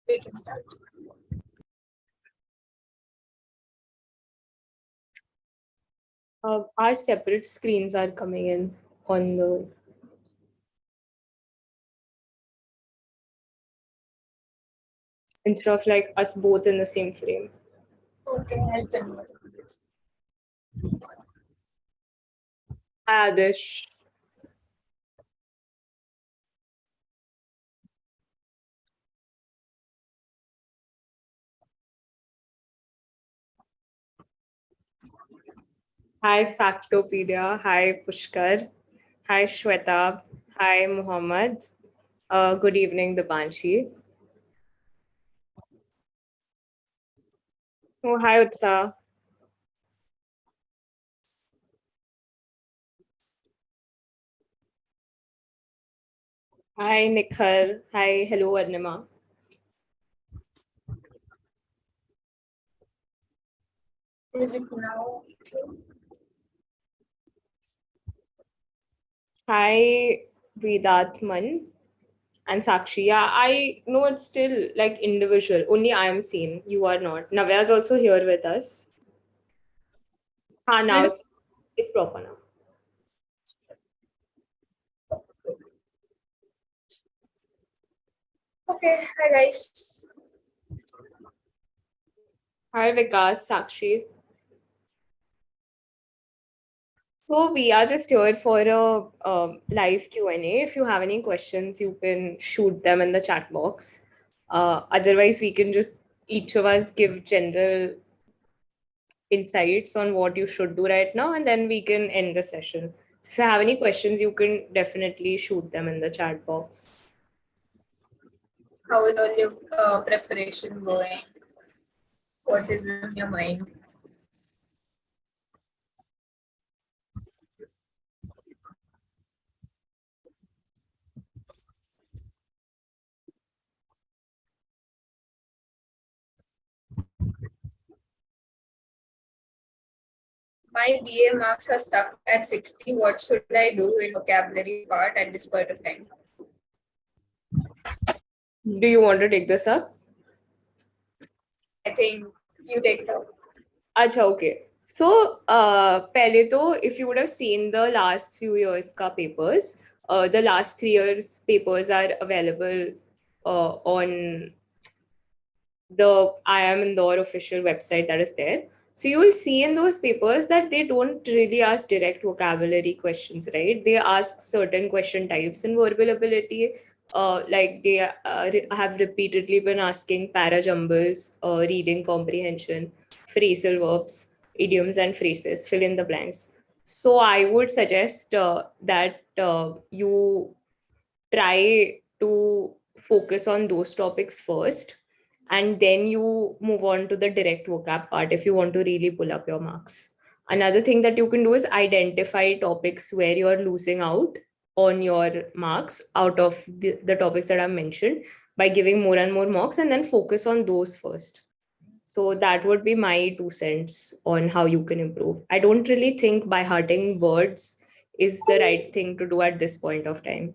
We can start. Our separate screens are coming in on the. Instead of like us both in the same frame. Okay, I'll convert. Hi, Adish. Hi, Factopedia. Hi, Pushkar. Hi, Shweta. Hi, Muhammad. Good evening, Dipanshi. Oh, hi, Utsa. Hi, Nikhar. Hi, hello, Arnima. Is it now? Hi, Vedatman and Sakshi. Yeah, I know it's still like individual. Only I am seen. You are not. Navya is also here with us. Now it's proper now. Okay, hi guys. Hi, Vikas, Sakshi. So we are just here for a live Q&A. If you have any questions, you can shoot them in the chat box. Otherwise, we can just each of us give general insights on what you should do right now, and then we can end the session. So if you have any questions, you can definitely shoot them in the chat box. How is all your preparation going? What is in your mind? My BA marks are stuck at 60. What should I do in vocabulary part at this point of time? Do you want to take this up? I think you take it up. Acha, okay. So, pehle to, if you would have seen the last few years ka papers, the last 3 years papers are available on the IIM Indore official website that is there. So you will see in those papers that they don't really ask direct vocabulary questions, right? They ask certain question types in verbal ability. Like they have repeatedly been asking parajumbles, reading comprehension, phrasal verbs, idioms and phrases, fill in the blanks. So I would suggest that you try to focus on those topics first, and then you move on to the direct vocab part if you want to really pull up your marks. Another thing that you can do is identify topics where you're losing out on your marks out of the topics that I've mentioned by giving more and more marks, and then focus on those first. So that would be my 2 cents on how you can improve. I don't really think by hearting words is the right thing to do at this point of time.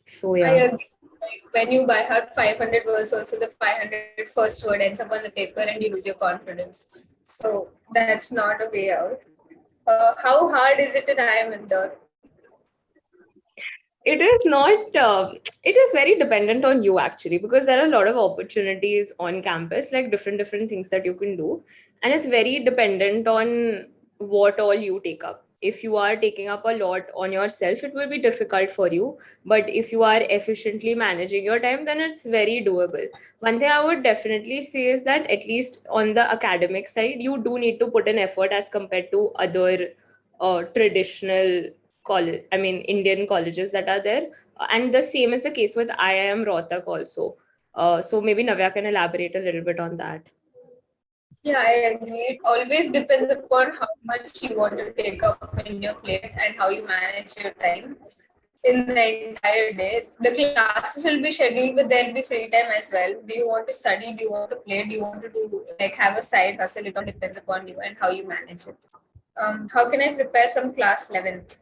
So I yeah. agree. Like when you buy hard 500 words, also the 500 first word ends up on the paper and you lose your confidence. So that's not a way out. How hard is it in IIM Indore? It is not, it is very dependent on you actually, because there are a lot of opportunities on campus, like different things that you can do. And it's very dependent on what all you take up. If you are taking up a lot on yourself, it will be difficult for you. But if you are efficiently managing your time, then it's very doable. One thing I would definitely say is that at least on the academic side, you do need to put in effort as compared to other traditional college, I mean, Indian colleges that are there. And the same is the case with IIM Rohtak also. So maybe Navya can elaborate a little bit on that. Yeah, I agree. It always depends upon how much you want to take up in your plate and how you manage your time in the entire day. The classes will be scheduled, but there'll be free time as well. Do you want to study? Do you want to play? Do you want to do like have a side hustle? It all depends upon you and how you manage it. How can I prepare from class 11th?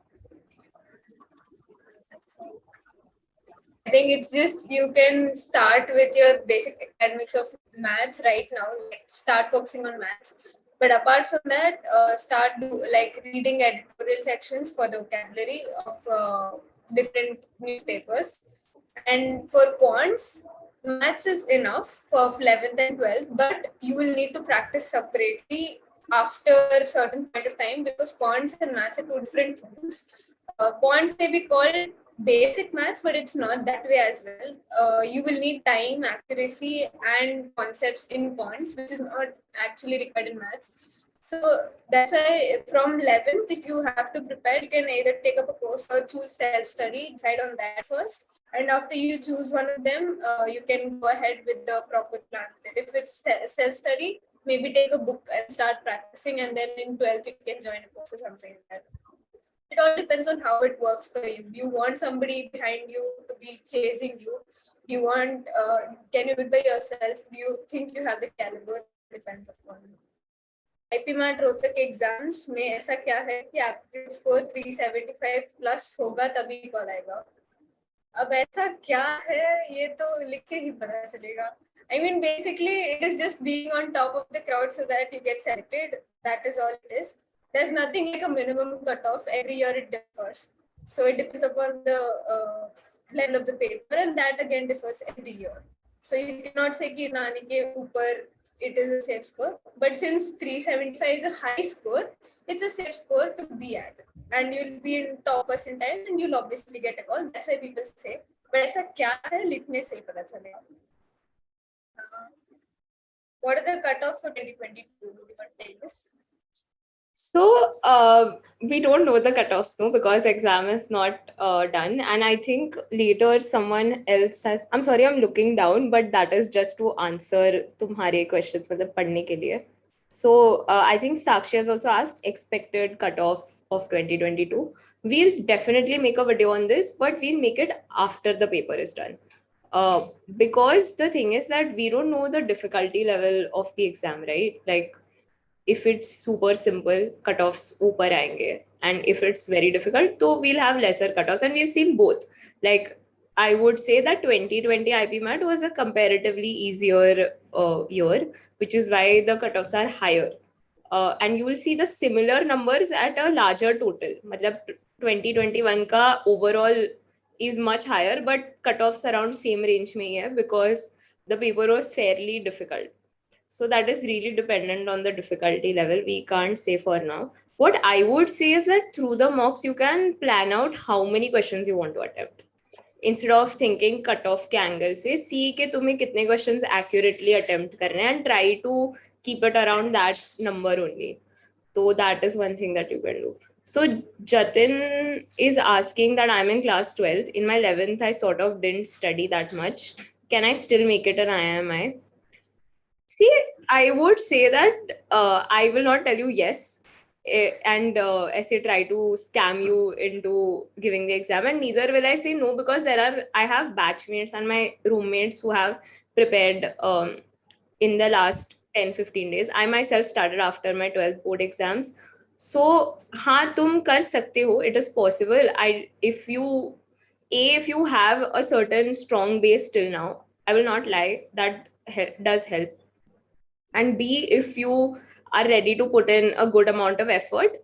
I think it's just you can start with your basic academics of maths right now, like start focusing on maths. But apart from that, start like reading editorial sections for the vocabulary of different newspapers. And for quants, maths is enough for 11th and 12th, but you will need to practice separately after a certain point of time because quants and maths are two different things. Quants may be called basic maths, but it's not that way as well. You will need time, accuracy, and concepts in quants, which is not actually required in maths. So that's why from 11th, if you have to prepare, you can either take up a course or choose self-study, decide on that first. And after you choose one of them, you can go ahead with the proper plan. If it's self-study, maybe take a book and start practicing, and then in 12th, you can join a course or something like that. It all depends on how it works for you. Do you want somebody behind you to be chasing you? Do you want, can you do it by yourself? Do you think you have the caliber? Depends upon you. IPMAT Rohtak exams में ऐसा क्या है कि aptitude score 375 plus होगा तभी call आएगा. अब ऐसा क्या है ये तो लिख के ही पता चलेगा. I mean, basically, it is just being on top of the crowd so that you get selected. That is all it is. There's nothing like a minimum cutoff. Every year it differs. So it depends upon the level of the paper, and that again differs every year. So you cannot say कि नानी के ऊपर it is a safe score. But since 375 is a high score, it's a safe score to be at. And you'll be in top percentile and you'll obviously get a call. That's why people say. But ऐसा क्या है लिखने से ही पता चलेगा. What are the cutoff for 2022? Would you want to take this? So we don't know the cutoffs though because exam is not done, and I think later someone else has. I'm sorry, I'm looking down, but that is just to answer तुम्हारे questions मतलब पढ़ने के लिए. So I think Sakshi has also asked expected cutoff of 2022. We'll definitely make a video on this, but we'll make it after the paper is done. Because the thing is that we don't know the difficulty level of the exam, right? Like if it's super simple, cutoffs ऊपर आएंगे, and if it's very difficult, so we'll have lesser cutoffs, and we've seen both. Like I would say that 2020 IPMAT was a comparatively easier year, which is why the cutoffs are higher. And you will see the similar numbers at a larger total. मतलब 2021 का overall is much higher, but cutoffs around same range में ही है because the paper was fairly difficult. So that is really dependent on the difficulty level. We can't say for now. What I would say is that through the mocks, you can plan out how many questions you want to attempt. Instead of thinking cutoff के angle से, see कि तुम्हें कितने questions accurately attempt करने हैं and try to keep it around that number only. So that is one thing that you can do. So Jatin is asking that I'm in class 12th. In my 11th, I sort of didn't study that much. Can I still make it an IIMI? See, I would say that I will not tell you yes and as I try to scam you into giving the exam, and neither will I say no because I have batchmates and my roommates who have prepared in the last 10-15 days. I myself started after my 12th board exams. So हाँ तुम कर सकते हो, it is possible. If you have a certain strong base till now, I will not lie, that does help. And B, if you are ready to put in a good amount of effort,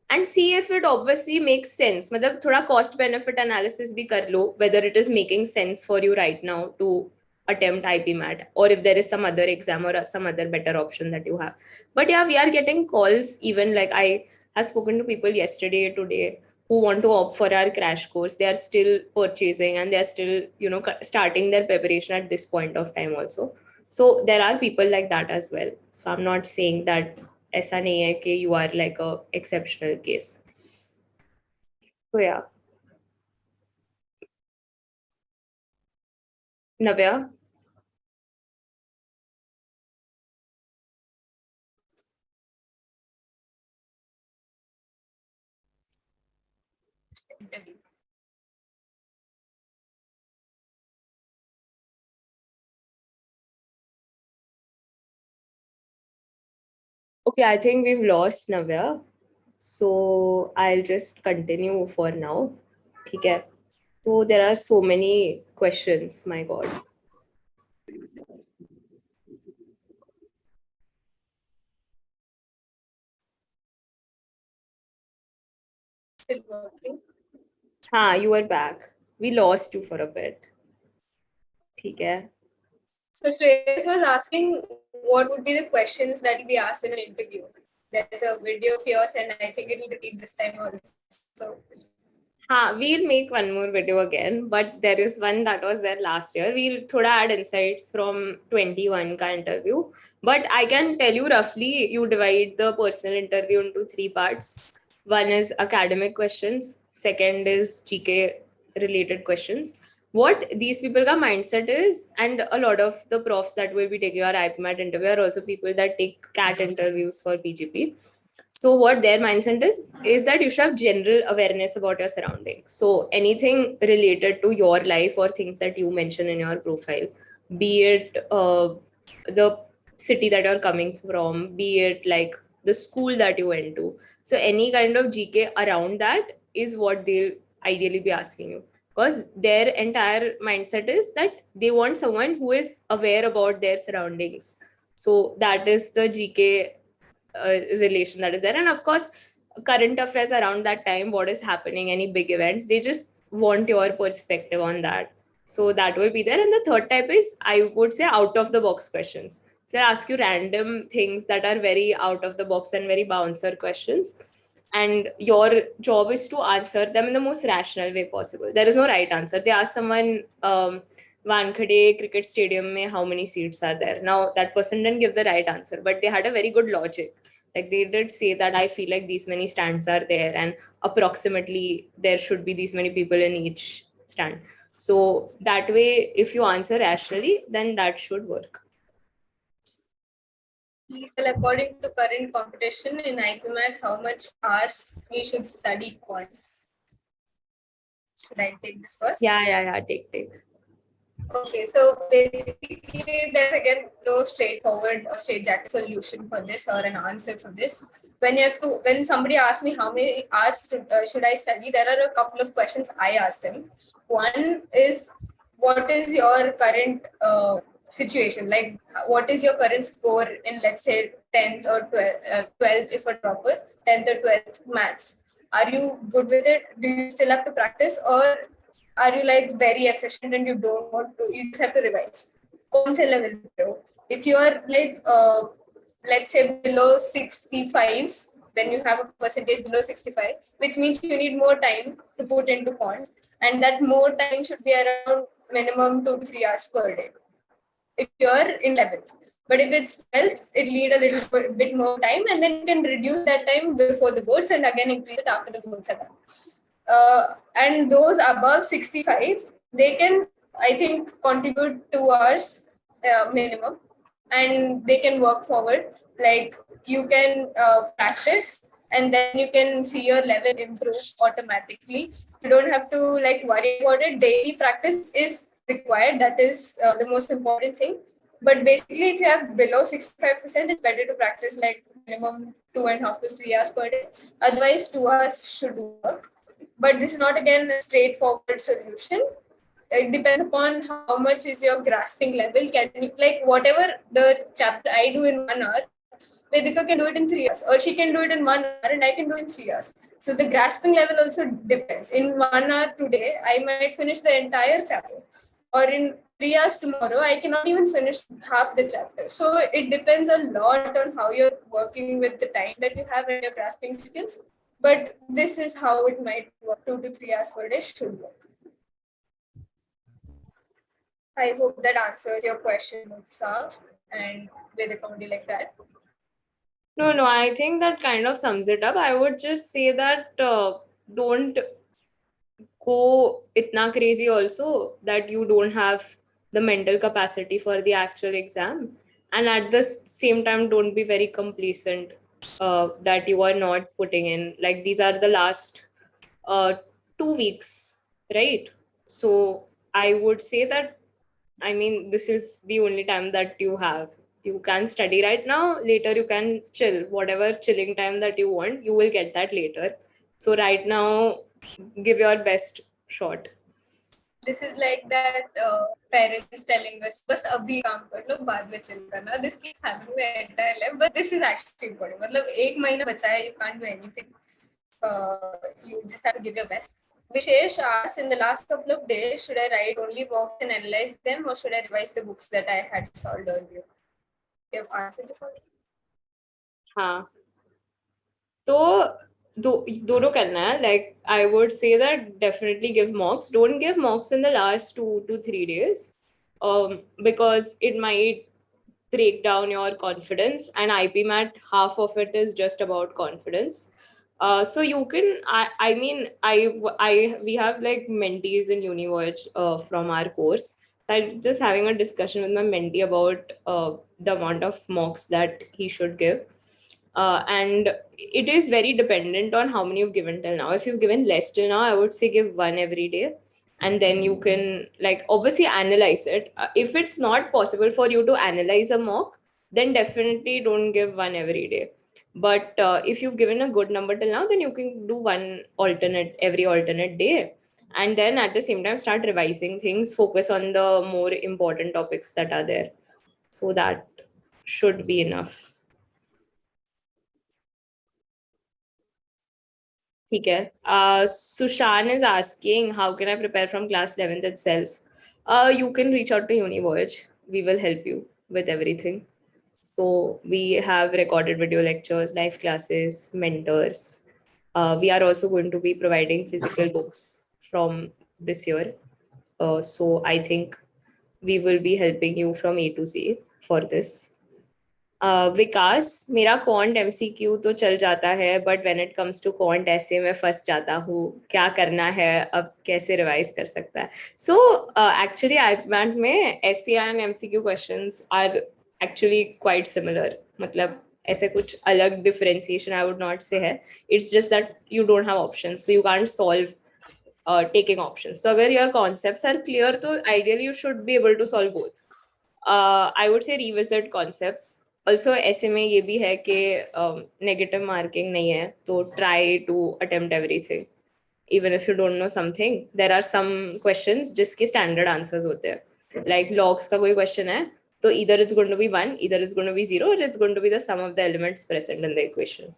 and see if it obviously makes sense. मतलब थोड़ा cost benefit analysis भी कर लो, whether it is making sense for you right now to attempt IPMAT, or if there is some other exam or some other better option that you have. But yeah, we are getting calls, even like I have spoken to people yesterday, today, who want to opt for our crash course. They are still purchasing and they are still, starting their preparation at this point of time also. So there are people like that as well. So I'm not saying that ऐसा नहीं है कि you are like a exceptional case. So yeah. Navya? Okay, I think we've lost Navya. So I'll just continue for now. ठीक है. So there are so many questions, my God. Still working. You are back. We lost you for a bit. Okay. So Shreyas was asking what would be the questions that will be asked in an interview. There's a video of yours and I think it will repeat this time also. We'll make one more video again, but there is one that was there last year. We'll thoda add insights from 21 ka interview. But I can tell you roughly, you divide the personal interview into 3 parts. One is academic questions. Second is GK related questions. What these people ka mindset is, and a lot of the profs that will be taking our IPMAT interview are also people that take CAT interviews for PGP. So what their mindset is that you should have general awareness about your surroundings. So anything related to your life or things that you mention in your profile, be it the city that you're coming from, be it like the school that you went to. So any kind of GK around that is what they'll ideally be asking you. Because their entire mindset is that they want someone who is aware about their surroundings. So that is the GK relation that is there. And of course, current affairs around that time, what is happening, any big events, they just want your perspective on that. So that will be there. And the third type is, I would say, out of the box questions. So they ask you random things that are very out of the box and very bouncer questions. And your job is to answer them in the most rational way possible. There is no right answer. They ask someone, Wankhede cricket stadium mein how many seats are there? Now that person didn't give the right answer, but they had a very good logic. Like they did say that I feel like these many stands are there and approximately there should be these many people in each stand. So that way, if you answer rationally, then that should work. Please tell, according to current competition in IPMAT, how much hours we should study quants. Should I take this first? Yeah. Take. Okay, so basically there's again no straightforward or straightjacket solution for this or an answer for this. When somebody asks me how many hours should I study, there are a couple of questions I ask them. One is, what is your current situation? Like, what is your current score in, let's say, 10th or 12th if a proper, 10th or 12th maths? Are you good with it? Do you still have to practice, or are you like very efficient and you don't want to, you just have to revise? कौन से level पे हो? If you are like let's say below 65, then you have a percentage below 65, which means you need more time to put into quants, and that more time should be around minimum 2 to 3 hours per day if you're in 11th. But if it's 12th, it need a little bit more time, and then you can reduce that time before the boards and again increase it after the boards are done. And those above 65, they can, I think, contribute 2 hours minimum, and they can work forward. Like you can practice, and then you can see your level improve automatically. You don't have to like worry about it. Daily practice is required. That is the most important thing. But basically, if you have below 65%, it's better to practice like minimum 2.5 to 3 hours per day. Otherwise, 2 hours should work. But this is not again a straightforward solution. It depends upon how much is your grasping level. Can you, like, whatever the chapter I do in 1 hour, Vedika can do it in 3 hours, or she can do it in 1 hour and I can do it in 3 hours. So the grasping level also depends. In 1 hour today, I might finish the entire chapter, or in 3 hours tomorrow, I cannot even finish half the chapter. So it depends a lot on how you're working with the time that you have and your grasping skills. But this is how it might work. 2 to 3 hours per day should work. I hope that answers your question, Utsav, and with a comedy like that. No, I think that kind of sums it up. I would just say that don't go itna crazy also that you don't have the mental capacity for the actual exam. And at the same time, don't be very complacent that you are not putting in. Like these are the last 2 weeks, right? So I would say that, I mean, this is the only time that you have. You can study right now, later you can chill. Whatever chilling time that you want, you will get that later. So right now, give your best shot. This is like that parents telling us, "बस अभी काम कर लो, बाद में chill करना." This keeps happening my entire life, but this is actually important. मतलब एक महीना बचा है, you can't do anything. You just have to give your best. Vishesh asked in the last couple of days, should I write only walks and analyze them, or should I revise the books that I had solved earlier? You have answered this already? हाँ, तो दोनों करना है. Like I would say that definitely give mocks. Don't give mocks in the last 2 to 3 days, because it might break down your confidence, and IPMAT, half of it is just about confidence. So you can, I mean, we have like mentees in UniVoyage from our course. I'm just having a discussion with my mentee about the amount of mocks that he should give. And it is very dependent on how many you've given till now. If you've given less till now, I would say give one every day. And then you can like obviously analyze it. If it's not possible for you to analyze a mock, then definitely don't give one every day. But if you've given a good number till now, then you can do one every alternate day. And then at the same time, start revising things, focus on the more important topics that are there. So that should be enough. ठीक है. Sushan is asking, how can I prepare from class 11th itself? You can reach out to UniVoyage. We will help you with everything. So we have recorded video lectures, live classes, mentors. We are also going to be providing physical books from this year. So I think we will be helping you from A to Z for this. विकास, मेरा quant MCQ तो चल जाता है, but when it comes to quant ऐसे में फंस जाता हूँ, क्या करना है, अब कैसे रिवाइज कर सकता है? सो एक्चुअली आईपीमैट में SCI and MCQ questions are actually quite similar. मतलब ऐसे कुछ अलग differentiation I would not say है. It's just that you don't have options, so you can't solve taking options. तो अगर योर कॉन्सेप्ट्स आर क्लियर, तो ideally you should be able to solve both. I would say revisit concepts. Also ऐसे में ये भी है कि negative marking नहीं है, तो try to attempt everything. Even if you don't know something, there are some questions जिसके स्टैंडर्ड आंसर्स होते हैं. लाइक लॉग्स का कोई क्वेश्चन है, तो either it's going to be 1, either it's going to be 0, or it's going to be the sum of the elements present in the equation.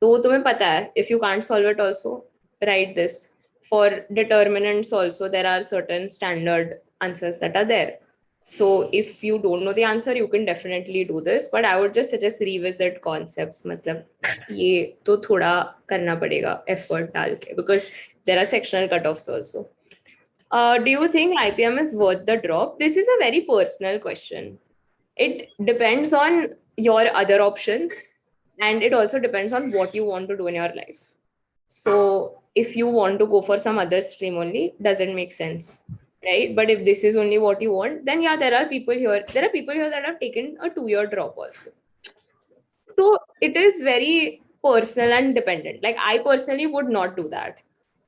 तो तुम्हें पता है, if you can't solve it also, write this. For determinants also, there are certain standard answers that are there. So if you don't know the answer, you can definitely do this, but I would just suggest revisit concepts. मतलब ये तो थोड़ा करना पड़ेगा effort डाल के, because there are sectional cutoffs also. Do you think IPM is worth the drop? This is a very personal question. It depends on your other options, and it also depends on what you want to do in your life. So if you want to go for some other stream only, doesn't make sense, right? But if this is only what you want, then yeah, there are people here that have taken a 2-year drop also. So it is very personal and dependent. Like I personally would not do that,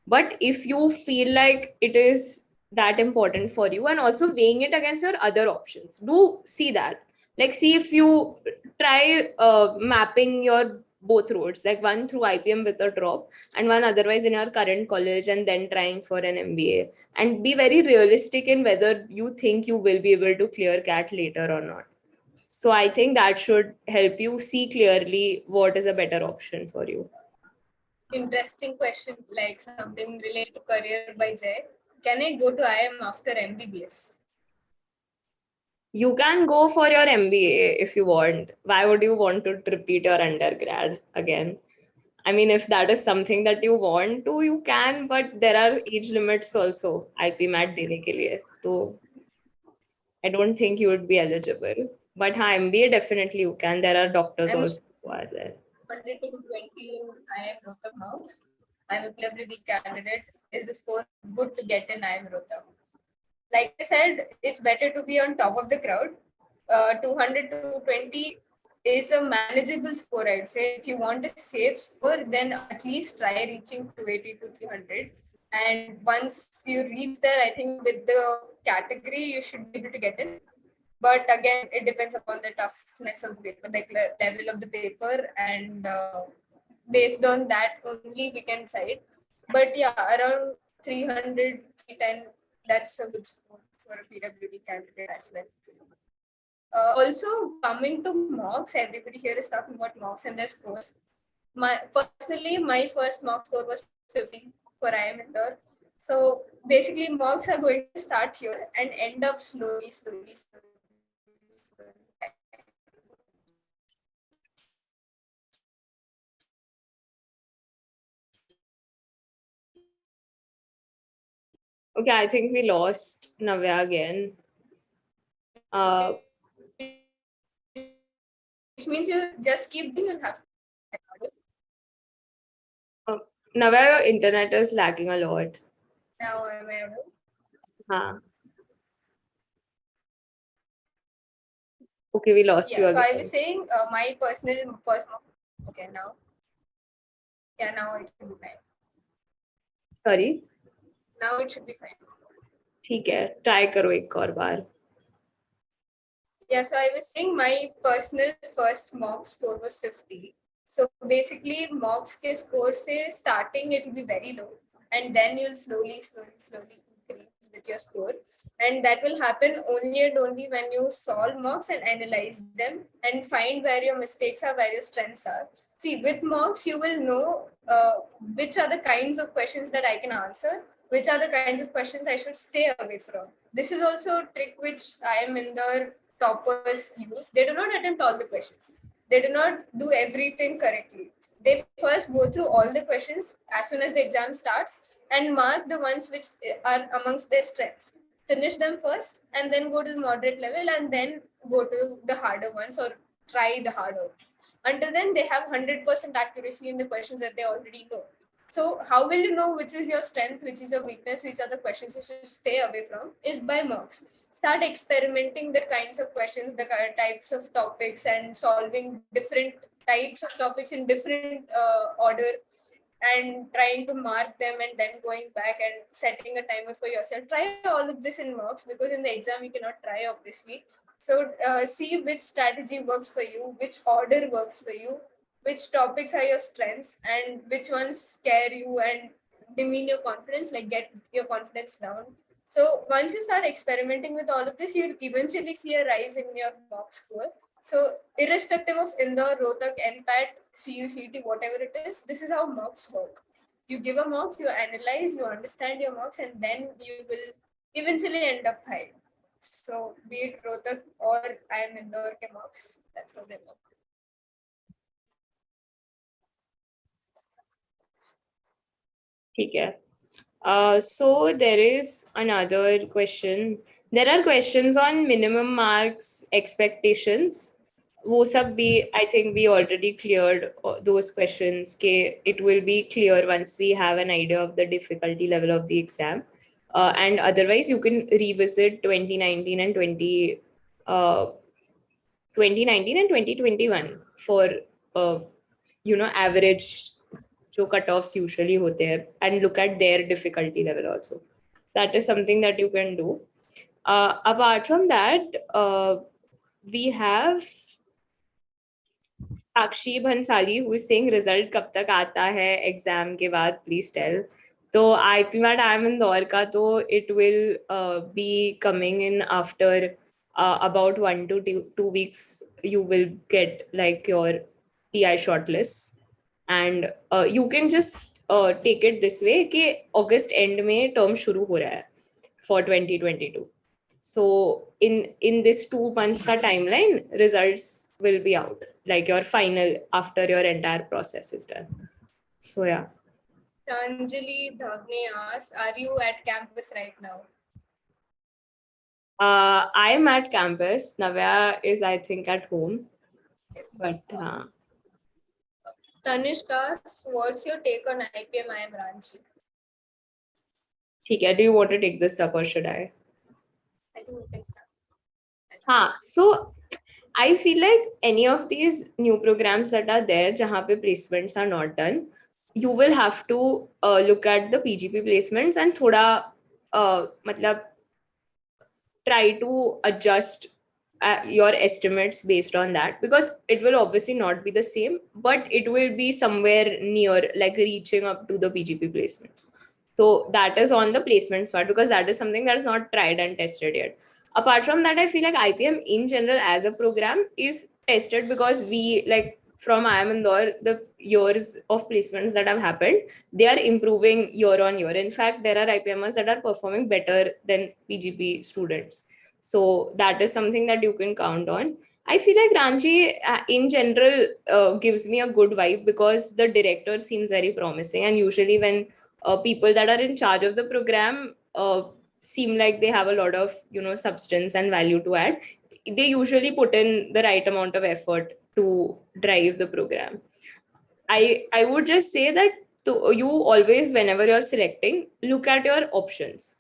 but if you feel like it is that important for you, and also weighing it against your other options, do see that. Like see if you try mapping your both roads, like one through IPM with a drop and one otherwise in your current college, and then trying for an MBA, and be very realistic in whether you think you will be able to clear CAT later or not. So I think that should help you see clearly what is a better option for you. Interesting question, like something related to career by Jay. Can I go to IIM after MBBS? You can go for your MBA if you want. Why would you want to repeat your undergrad again? I mean, if that is something that you want to, you can, but there are age limits also, IPMAT देने के लिए. So I don't think you would be eligible. But हाँ, MBA definitely you can. There are doctors also who are there. 100 to 20 in IIM Rohtak marks. I'm a PWD candidate. Is the score good to get in IIM Rohtak? Like I said, it's better to be on top of the crowd. 200 to 220 is a manageable score, I'd say. If you want a safe score, then at least try reaching 280 to 300. And once you reach there, I think with the category, you should be able to get in. But again, it depends upon the toughness of the paper, the level of the paper, and based on that only we can decide. But yeah, around 300, 310 that's a good score for a PWD candidate as well. Also, coming to mocks, everybody here is talking about mocks and their scores. Personally, my first mock score was 50 for IIM Indore. So basically, mocks are going to start here and end up slowly. Okay, I think we lost Navya again. Which means you just keep doing and have. Navya, your internet is lagging a lot. Now am I audible? Huh. Okay, we lost you Yeah, so again. I was saying my personal first. Okay, now. Yeah, now it should be fine. Sorry. Now it should be fine. ठीक है, try करो एक और बार. Yeah, so I was saying my personal first mock score was 50. So basically, mocks ke score se starting it will be very low, and then you'll slowly increase with your score, and that will happen only and only when you solve mocks and analyze them and find where your mistakes are, where your strengths are. See, with mocks, you will know which are the kinds of questions that I can answer, which are the kinds of questions I should stay away from. This is also a trick which IIM Indore toppers use. They do not attempt all the questions. They do not do everything correctly. They first go through all the questions as soon as the exam starts and mark the ones which are amongst their strengths. Finish them first and then go to the moderate level and then go to the harder ones or try the harder ones. Until then, they have 100% accuracy in the questions that they already know. So how will you know which is your strength, which is your weakness, which are the questions you should stay away from? Is by mocks. Start experimenting the kinds of questions, the types of topics, and solving different types of topics in different order, and trying to mark them and then going back and setting a timer for yourself. Try all of this in mocks because in the exam you cannot try, obviously. So see which strategy works for you, which order works for you, which topics are your strengths, and which ones scare you and demean your confidence, like get your confidence down. So once you start experimenting with all of this, you'll eventually see a rise in your mock score. So irrespective of Indore, Rohtak, NPAT, CUCT, whatever it is, this is how mocks work. You give a mock, you analyze, you understand your mocks, and then you will eventually end up high. So be it Rohtak or IIM Indore ke mocks, that's how they work. ठीक है. So there is another question. There are questions on minimum marks expectations. वो सब भी I think we already cleared those questions. It will be clear once we have an idea of the difficulty level of the exam. And otherwise, you can revisit 2019 and 2021 for average जो cut-offs usually होते हैं and look at their difficulty level also. That is something that you can do. Apart from that, we have Sakshi Bhansali who is saying result कब तक आता है exam के बाद, please tell. तो IPMAT IIM Indore का तो it will be coming in after about 1 to 2 weeks. You will get like your PI shortlist, and you can just take it this way कि August end में term शुरू हो रहा है for 2022. So in this 2 months ka timeline, results will be out, like your final after your entire process is done. So yeah. Anjali Bhavne asks, are you at campus right now? I am at campus. Navya is, I think, at home. Yes. But Tanishk asks, what's your take on IPM IIM Ranchi? do you want to take this up or should I? I think we can start. So I feel like any of these new programs that are there, jahan pe placements are not done, you will have to look at the PGP placements and thoda try to adjust your estimates based on that, because it will obviously not be the same, but it will be somewhere near, like reaching up to the PGP placements. So that is on the placements part, because that is something that is not tried and tested yet. Apart from that, I feel like IPM in general as a program is tested, because we, like from IIM Indore, the years of placements that have happened, they are improving year on year. In fact, there are IPMers that are performing better than PGP students. So that is something that you can count on. I feel like Ranchi in general gives me a good vibe, because the director seems very promising. And usually when people that are in charge of the program seem like they have a lot of substance and value to add, they usually put in the right amount of effort to drive the program. I would just say that you always, whenever you're selecting, look at your options.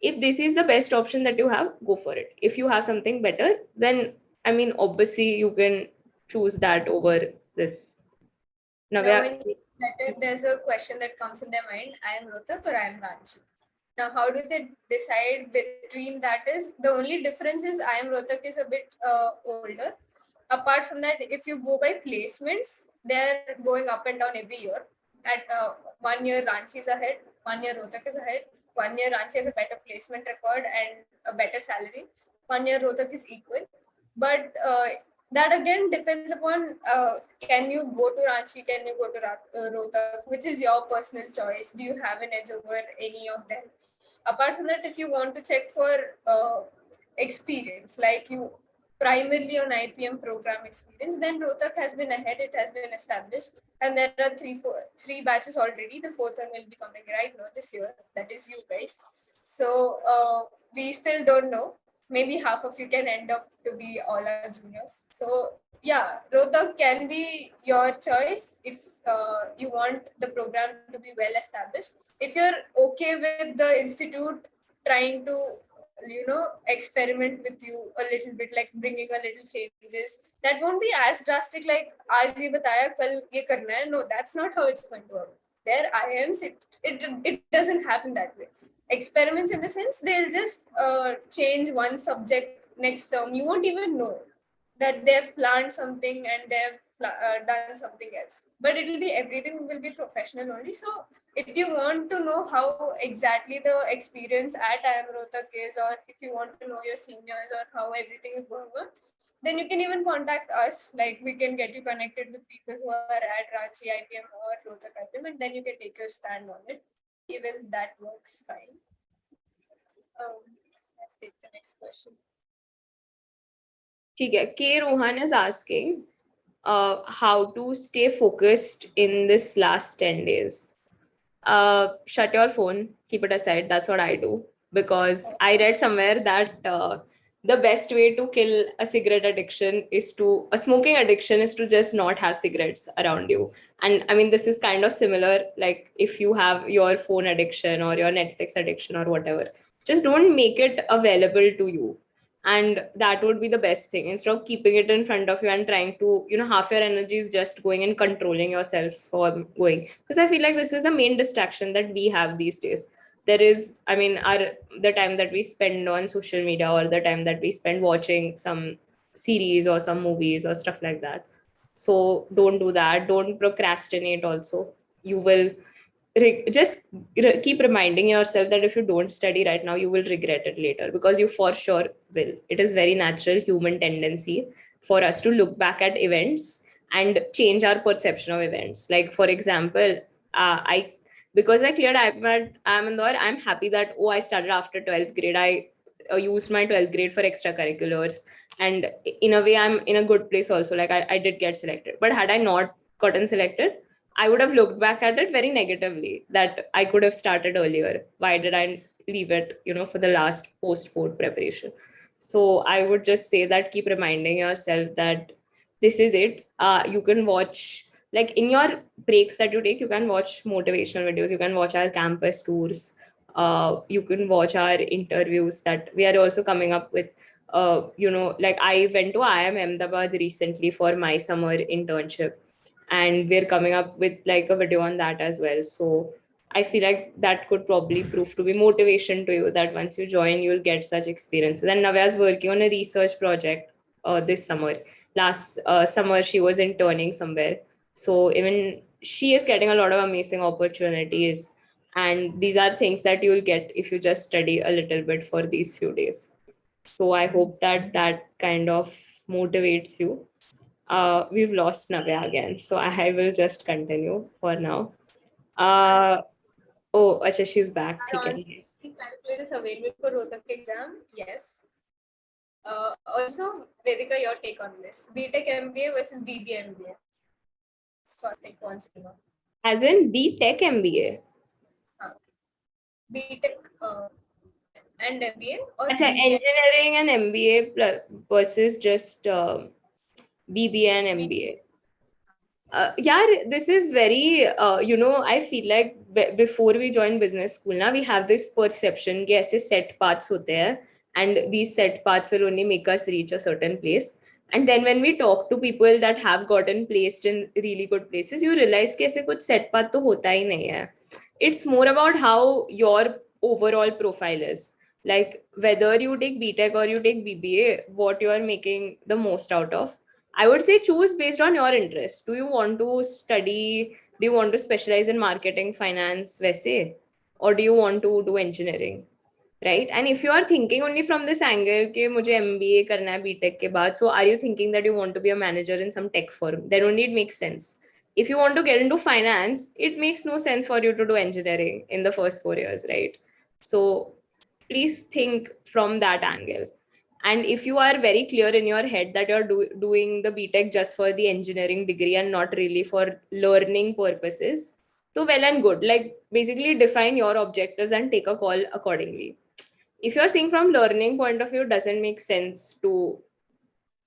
If this is the best option that you have, go for it. If you have something better, then I mean, obviously you can choose that over this. Now, Navya, when you better, there's a question that comes in their mind: IIM Rohtak or IIM Ranchi? Now, how do they decide between that? Is the only difference is IIM Rohtak is a bit older. Apart from that, if you go by placements, they're going up and down every year. At 1 year, Ranchi is ahead, 1 year Rohtak is ahead, 1 year Ranchi has a better placement record and a better salary, 1 year Rohtak is equal. But that again depends upon can you go to Ranchi, can you go to Rohtak, which is your personal choice. Do you have an edge over any of them? Apart from that, if you want to check for experience, like you primarily on IPM program experience, then Rohtak has been ahead, it has been established, and there are three batches already. The fourth one will be coming right now this year, that is you guys. So we still don't know. Maybe half of you can end up to be all our juniors. So yeah, Rohtak can be your choice if you want the program to be well established. If you're okay with the institute trying to experiment with you a little bit, like bringing a little changes, that won't be as drastic like aaj ye bataya kal ye karna hai. No, that's not how it's going to work. There IIMs, it doesn't happen that way. Experiments in the sense they'll just change one subject next term. You won't even know that they've planned something and they've done something else, but it'll be, everything will be professional only. So if you want to know how exactly the experience at IIM Rohtak is, or if you want to know your seniors or how everything is going on, then you can even contact us. Like we can get you connected with people who are at Ranchi IPM or Rohtak IPM, and then you can take your stand on it. Even that works fine. Let's take the next question. K. Rohan is asking how to stay focused in this last 10 days. Shut your phone, keep it aside. That's what I do, because I read somewhere that the best way to kill a smoking addiction is to just not have cigarettes around you. And I mean, this is kind of similar, like if you have your phone addiction or your Netflix addiction or whatever, just don't make it available to you. And that would be the best thing, instead of keeping it in front of you and trying to, half your energy is just going and controlling yourself for going. Because I feel like this is the main distraction that we have these days. There is, I mean, the time that we spend on social media, or the time that we spend watching some series or some movies or stuff like that. So don't do that. Don't procrastinate also. You will just keep reminding yourself that if you don't study right now, you will regret it later, because you for sure will. It is very natural human tendency for us to look back at events and change our perception of events. Like for example, because I cleared IIM Indore, I'm happy that I started after 12th grade. I used my 12th grade for extracurriculars, and in a way I'm in a good place also. Like I did get selected, but had I not gotten selected, I would have looked back at it very negatively, that I could have started earlier. Why did I leave it, for the last post-board preparation? So I would just say that keep reminding yourself that this is it. You can watch, like in your breaks that you take, you can watch motivational videos. You can watch our campus tours. You can watch our interviews that we are also coming up with. Like I went to IIM Ahmedabad recently for my summer internship, and we're coming up with like a video on that as well. So I feel like that could probably prove to be motivation to you, that once you join, you'll get such experiences. And Navya is working on a research project this summer. Last summer, she was interning somewhere. So even she is getting a lot of amazing opportunities. And these are things that you'll get if you just study a little bit for these few days. So I hope that that kind of motivates you. We've lost Navya again, so I will just continue for now. Oh, acha, she's back. Are ठीक है. on-site calculators available for Rohtak exam? Yes. Also, Vedika, your take on this. Btech-MBA versus BBA-MBA. So, take one second. As in Btech-MBA. Btech and MBA or Acha, BBA? engineering and MBA versus just BBA and MBA. Yeah, this is very, I feel like before we join business school, now we have this perception that ऐसे set paths होते हैं, and these set paths will only make us reach a certain place. And then when we talk to people that have gotten placed in really good places, you realize कि ऐसे कुछ set path तो होता ही नहीं है. It's more about how your overall profile is. Like whether you take BTech or you take BBA, what you are making the most out of. I would say choose based on your interest. Do you want to study? Do you want to specialize in marketing, finance, वैसे? Or do you want to do engineering? Right? And if you are thinking only from this angle कि मुझे MBA करना है BTech के बाद, so are you thinking that you want to be a manager in some tech firm? Then only it makes sense. If you want to get into finance, it makes no sense for you to do engineering in the first 4 years, right? So please think from that angle. And if you are very clear in your head that you're doing the BTech just for the engineering degree and not really for learning purposes, so well and good. Like basically define your objectives and take a call accordingly. If you're seeing from learning point of view, it doesn't make sense to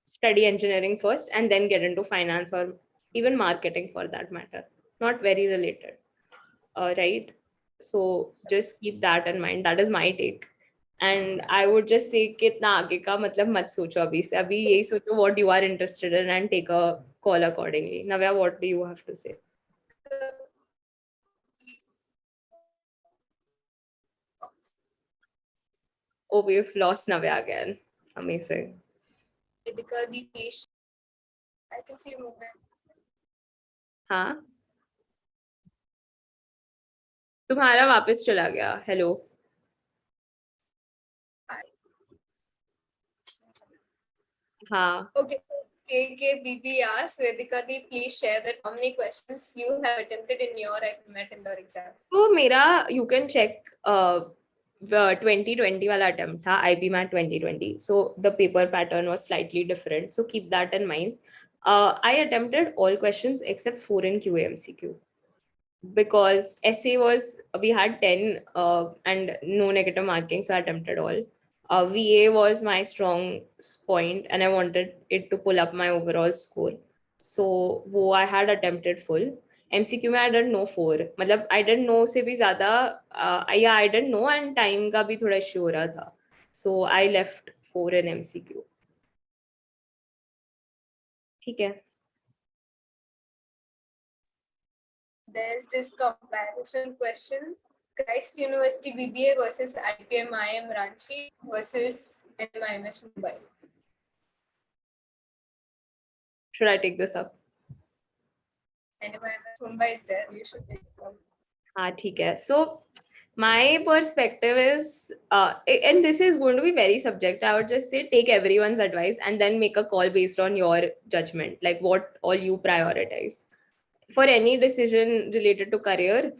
study engineering first and then get into finance or even marketing for that matter. Not very related. Right? So just keep that in mind. That is my take. And I would just say कि इतना आगे का मतलब मत सोचो अभी से. अभी यही सोचो what you are interested in and take a call accordingly. Navya, what do you have to say? Oh, we've lost Navya again. Amazing. Vedika, the patient. I can see movement. हाँ तुम्हारा वापस चला गया. हेलो. हाँ. Okay. KKBB asks, Vedika, please share that how many questions you have attempted in your IPMAT Indore exam. So मेरा you can check 2020 वाला attempt था IPMAT 2020. So the paper pattern was slightly different. So keep that in mind. I attempted all questions except 4 in QA MCQ. Because essay was, we had 10 and no negative marking, so I attempted all. VA was my strong point and I wanted it to pull up my overall score. So I had attempted full. MCQ में I didn't know 4. मतलब I didn't know से भी ज़्यादा, yeah, I didn't know and time का भी थोड़ा issue हो रहा था. So I left 4 in MCQ. ठीक है. There's this comparison question. Christ University BBA versus IIM Ranchi versus Nmims Mumbai. Should I take this up? Nmims Mumbai is there. You should take it up. हाँ ठीक है. So my perspective is, and this is going to be very subjective. I would just say take everyone's advice and then make a call based on your judgment, like what all you prioritize for any decision related to career.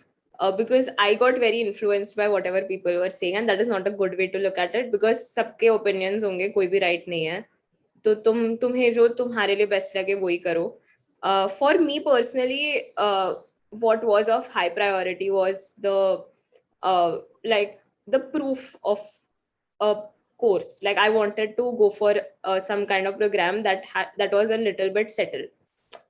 Because I got very influenced by whatever people were saying, and that is not a good way to look at it because सबके opinions होंगे, कोई भी right नहीं है. तो तुम्हें जो तुम्हारे लिए best लगे वही करो. For me personally, what was of high priority was the like the proof of a course. Like I wanted to go for some kind of program that was a little bit settled.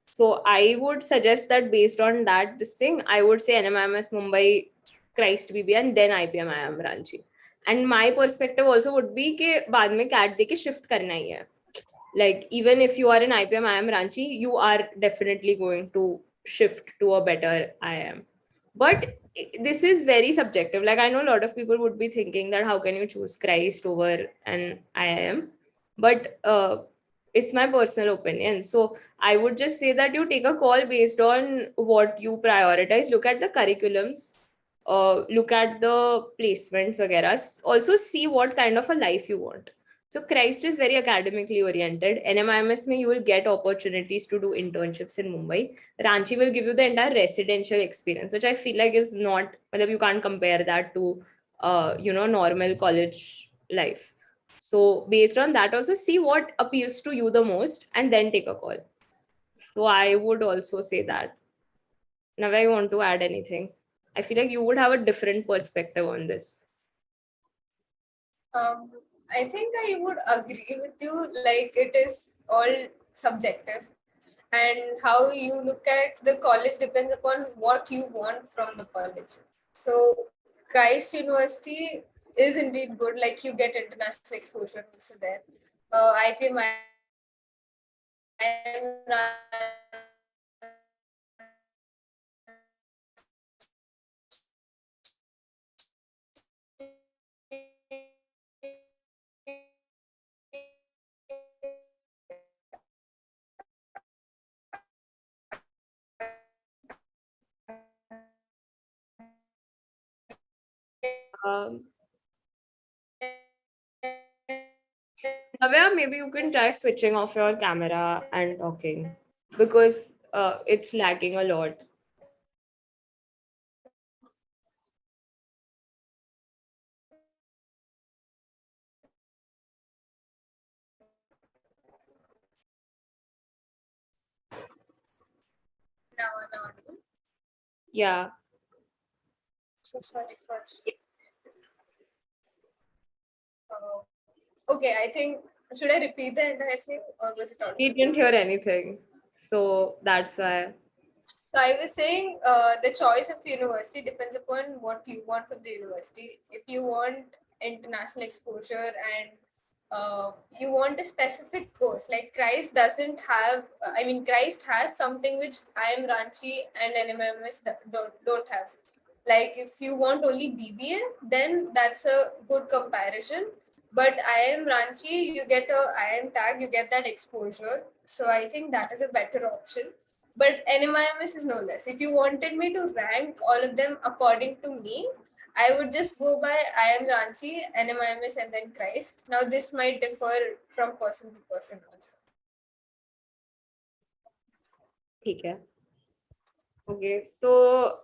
So I would suggest that based on that, this thing, I would say NMIMS Mumbai, Christ BBA, and then IPM IIM Ranchi. And my perspective also would be कि बाद में CAT देके shift करना ही है. Like even if you are in IPM IIM Ranchi, you are definitely going to shift to a better IIM. But this is very subjective. Like I know a lot of people would be thinking that how can you choose Christ over an IIM? But it's my personal opinion. So I would just say that you take a call based on what you prioritize. Look at the curriculums. look at the placements वगैरह. Also see what kind of a life you want. So Christ is very academically oriented. NMIMS में you will get opportunities to do internships in Mumbai. Ranchi will give you the entire residential experience, which I feel like is not, you can't compare that to normal college life. So based on that, also see what appeals to you the most and then take a call. So I would also say that. Navya, you want to add anything? I feel like you would have a different perspective on this. I think I would agree with you. Like, it is all subjective, and how you look at the college depends upon what you want from the college. So Christ University is indeed good. Like, you get international exposure also there. IPMAT Navya, maybe you can try switching off your camera and talking because it's lagging a lot. Now I'm audible. Yeah. So sorry for. Okay, I think, should I repeat the entire thing or was it audible? We didn't hear anything. So that's why. So I was saying the choice of university depends upon what you want from the university. If you want international exposure and you want a specific course, like Christ doesn't have, Christ has something which IIM Ranchi and NMIMS don't have. Like, if you want only BBA, then that's a good comparison. But IIM Ranchi, you get a IIM tag, you get that exposure. So I think that is a better option. But NMIMS is no less. If you wanted me to rank all of them according to me, I would just go by IIM Ranchi, NMIMS, and then Christ. Now, this might differ from person to person also. Okay. Okay. So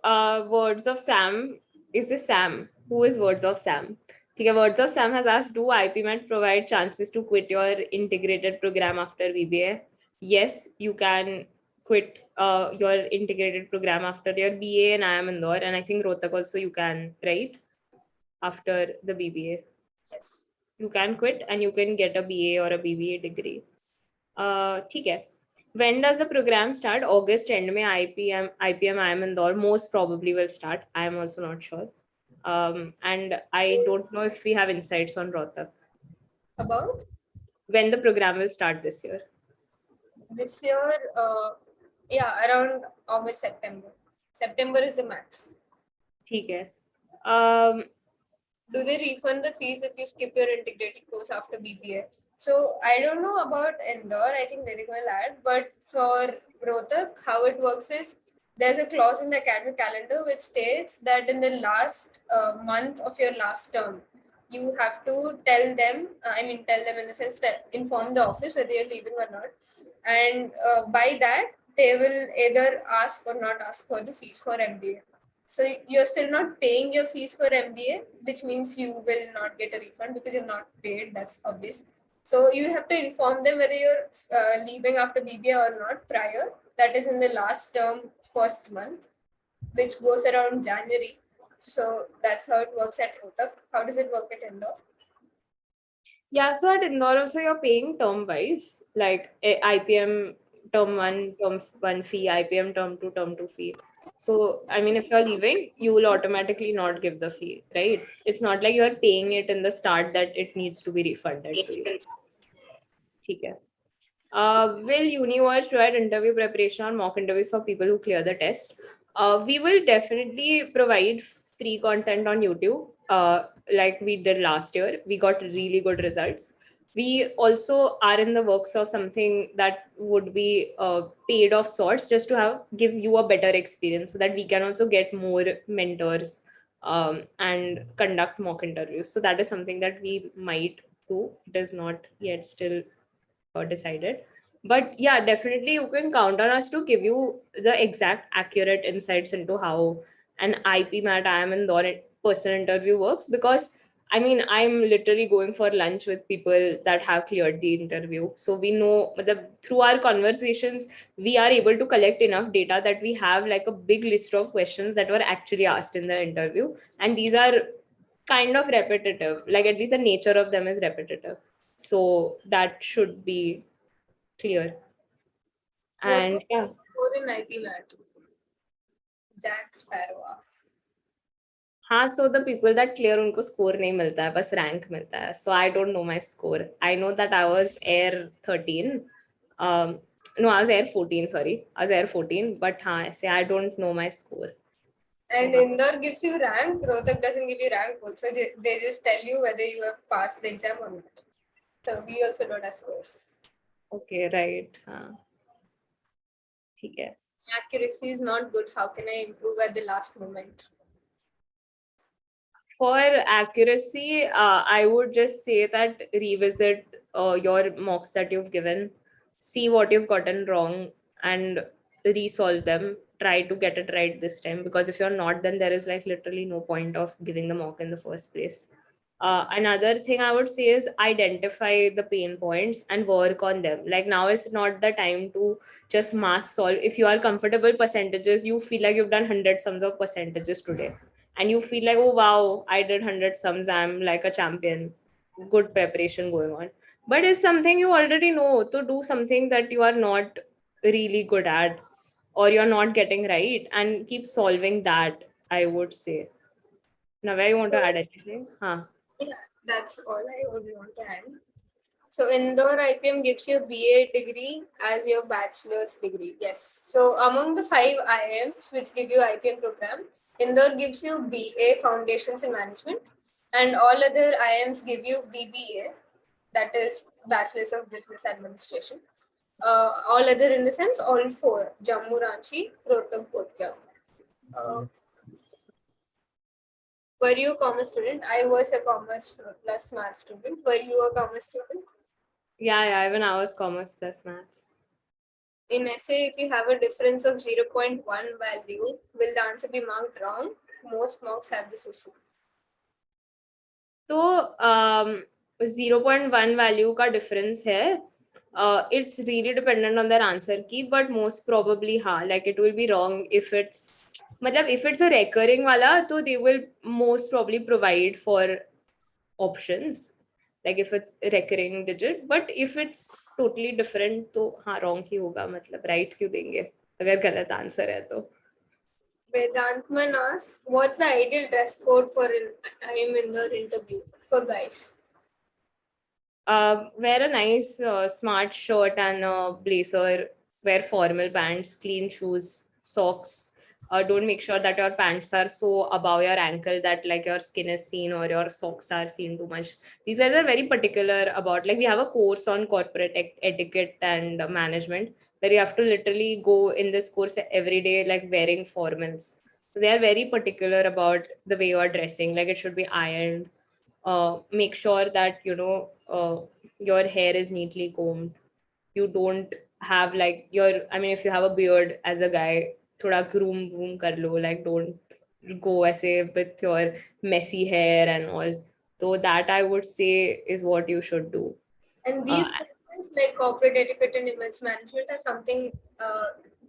Words of Sam is this Sam. Who is Words of Sam? Okay, Words of Sam has asked, do IPMAT provide chances to quit your integrated program after BBA? Yes, you can quit your integrated program after your BA in IIM Indore, and I think Rohtak also you can, right? After the BBA. Yes. You can quit and you can get a BA or a BBA degree. ठीक है. When does the program start? August end में IPM IIM Indore most probably will start. I am also not sure. And I don't know if we have insights on Rohtak. About? When the program will start this year? This year, around August, September. September is the max. ठीक है. Do they refund the fees if you skip your integrated course after BBA? So I don't know about Indore. I think Vedika will add. But for Rohtak, how it works is there's a clause in the academic calendar which states that in the last month of your last term, you have to tell them, tell them in the sense that inform the office whether you're leaving or not. And by that, they will either ask or not ask for the fees for MBA. So you're still not paying your fees for MBA, which means you will not get a refund because you're not paid. That's obvious. So you have to inform them whether you're leaving after BBA or not prior. That is in the last term, first month, which goes around January. So that's how it works at Rohtak. How does it work at Indore? Yeah, so at Indore also you're paying term wise, like IPM term 1 fee, IPM term 2 fee. So if you're leaving, you will automatically not give the fee, right? It's not like you're paying it in the start that it needs to be refunded to you. Okay. Will UniVoyage provide interview preparation or mock interviews for people who clear the test? We will definitely provide free content on YouTube, like we did last year. We got really good results. We also are in the works of something that would be paid of sorts, just to give you a better experience, so that we can also get more mentors and conduct mock interviews. So that is something that we might do. It is not yet still decided. But yeah, definitely you can count on us to give you the exact accurate insights into how an IPMAT IIM Indore personal interview works, because I mean, I'm literally going for lunch with people that have cleared the interview. So we know through our conversations, we are able to collect enough data that we have like a big list of questions that were actually asked in the interview. And these are kind of repetitive, like at least the nature of them is repetitive. So that should be clear. What And was yeah. your score in IPMAT? Jack Sparrow. हाँ, so the people that clear उनको score नहीं मिलता है, बस rank मिलता है. So I don't know my score. I know that I was Air 13. No, I was Air 14, sorry. I was Air 14, but हाँ, ऐसे I don't know my score. And Indore gives you rank, Rohtak doesn't give you rank also. They just tell you whether you have passed the exam or not. So we also don't have scores. Okay, right. हाँ. ठीक है. Accuracy is not good. How can I improve at the last moment? For accuracy, I would just say that revisit your mocks that you've given, see what you've gotten wrong, and resolve them. Try to get it right this time, because if you're not, then there is like literally no point of giving the mock in the first place. Another thing I would say is identify the pain points and work on them. Like now is not the time to just mass solve. If you are comfortable percentages, you feel like you've done 100 sums of percentages today, and you feel like, oh wow, I did 100 sums, I'm like a champion, good preparation going on. But it's something you already know, to do something that you are not really good at or you're not getting right, and keep solving that, I would say. Navya, you want to add anything? Huh. Yeah, that's all I would want to add. So Indore IPM gives you a BA degree as your bachelor's degree. Yes. So among the 5 IIMs which give you IPM program, Indore gives you BA Foundations in Management, and all other IIMs give you BBA, that is Bachelor's of Business Administration. All other in the sense, all 4, Jammu, Ranchi, Rohtak, Kodkia. Were you a commerce student? I was a commerce plus math student. Were you a commerce student? Yeah, even I was commerce plus maths. In essay, if you have a difference of 0.1 value, will the answer be marked wrong? Most marks have this issue. So 0.1 value का difference है. It's really dependent on their answer key, but most probably हाँ, like it will be wrong if it's a recurring वाला, तो they will most probably provide for options, like if it's recurring digit. But if it's totally different, तो हाँ wrong ही होगा, मतलब right क्यों देंगे अगर गलत answer है तो. Vedantman asks, what's the ideal dress code for an IIM Indore interview for guys? Wear a nice smart shirt and a blazer, wear formal pants, clean shoes, socks. Don't make sure that your pants are so above your ankle that like your skin is seen or your socks are seen too much. These guys are very particular about, like we have a course on corporate etiquette and management where you have to literally go in this course every day like wearing formals. So they are very particular about the way you are dressing, like it should be ironed. Make sure that your hair is neatly combed. You don't have like if you have a beard as a guy, thoda groom kar lo, like don't go aise with your messy hair and all. So that I would say is what you should do. And these questions like corporate etiquette and image management are something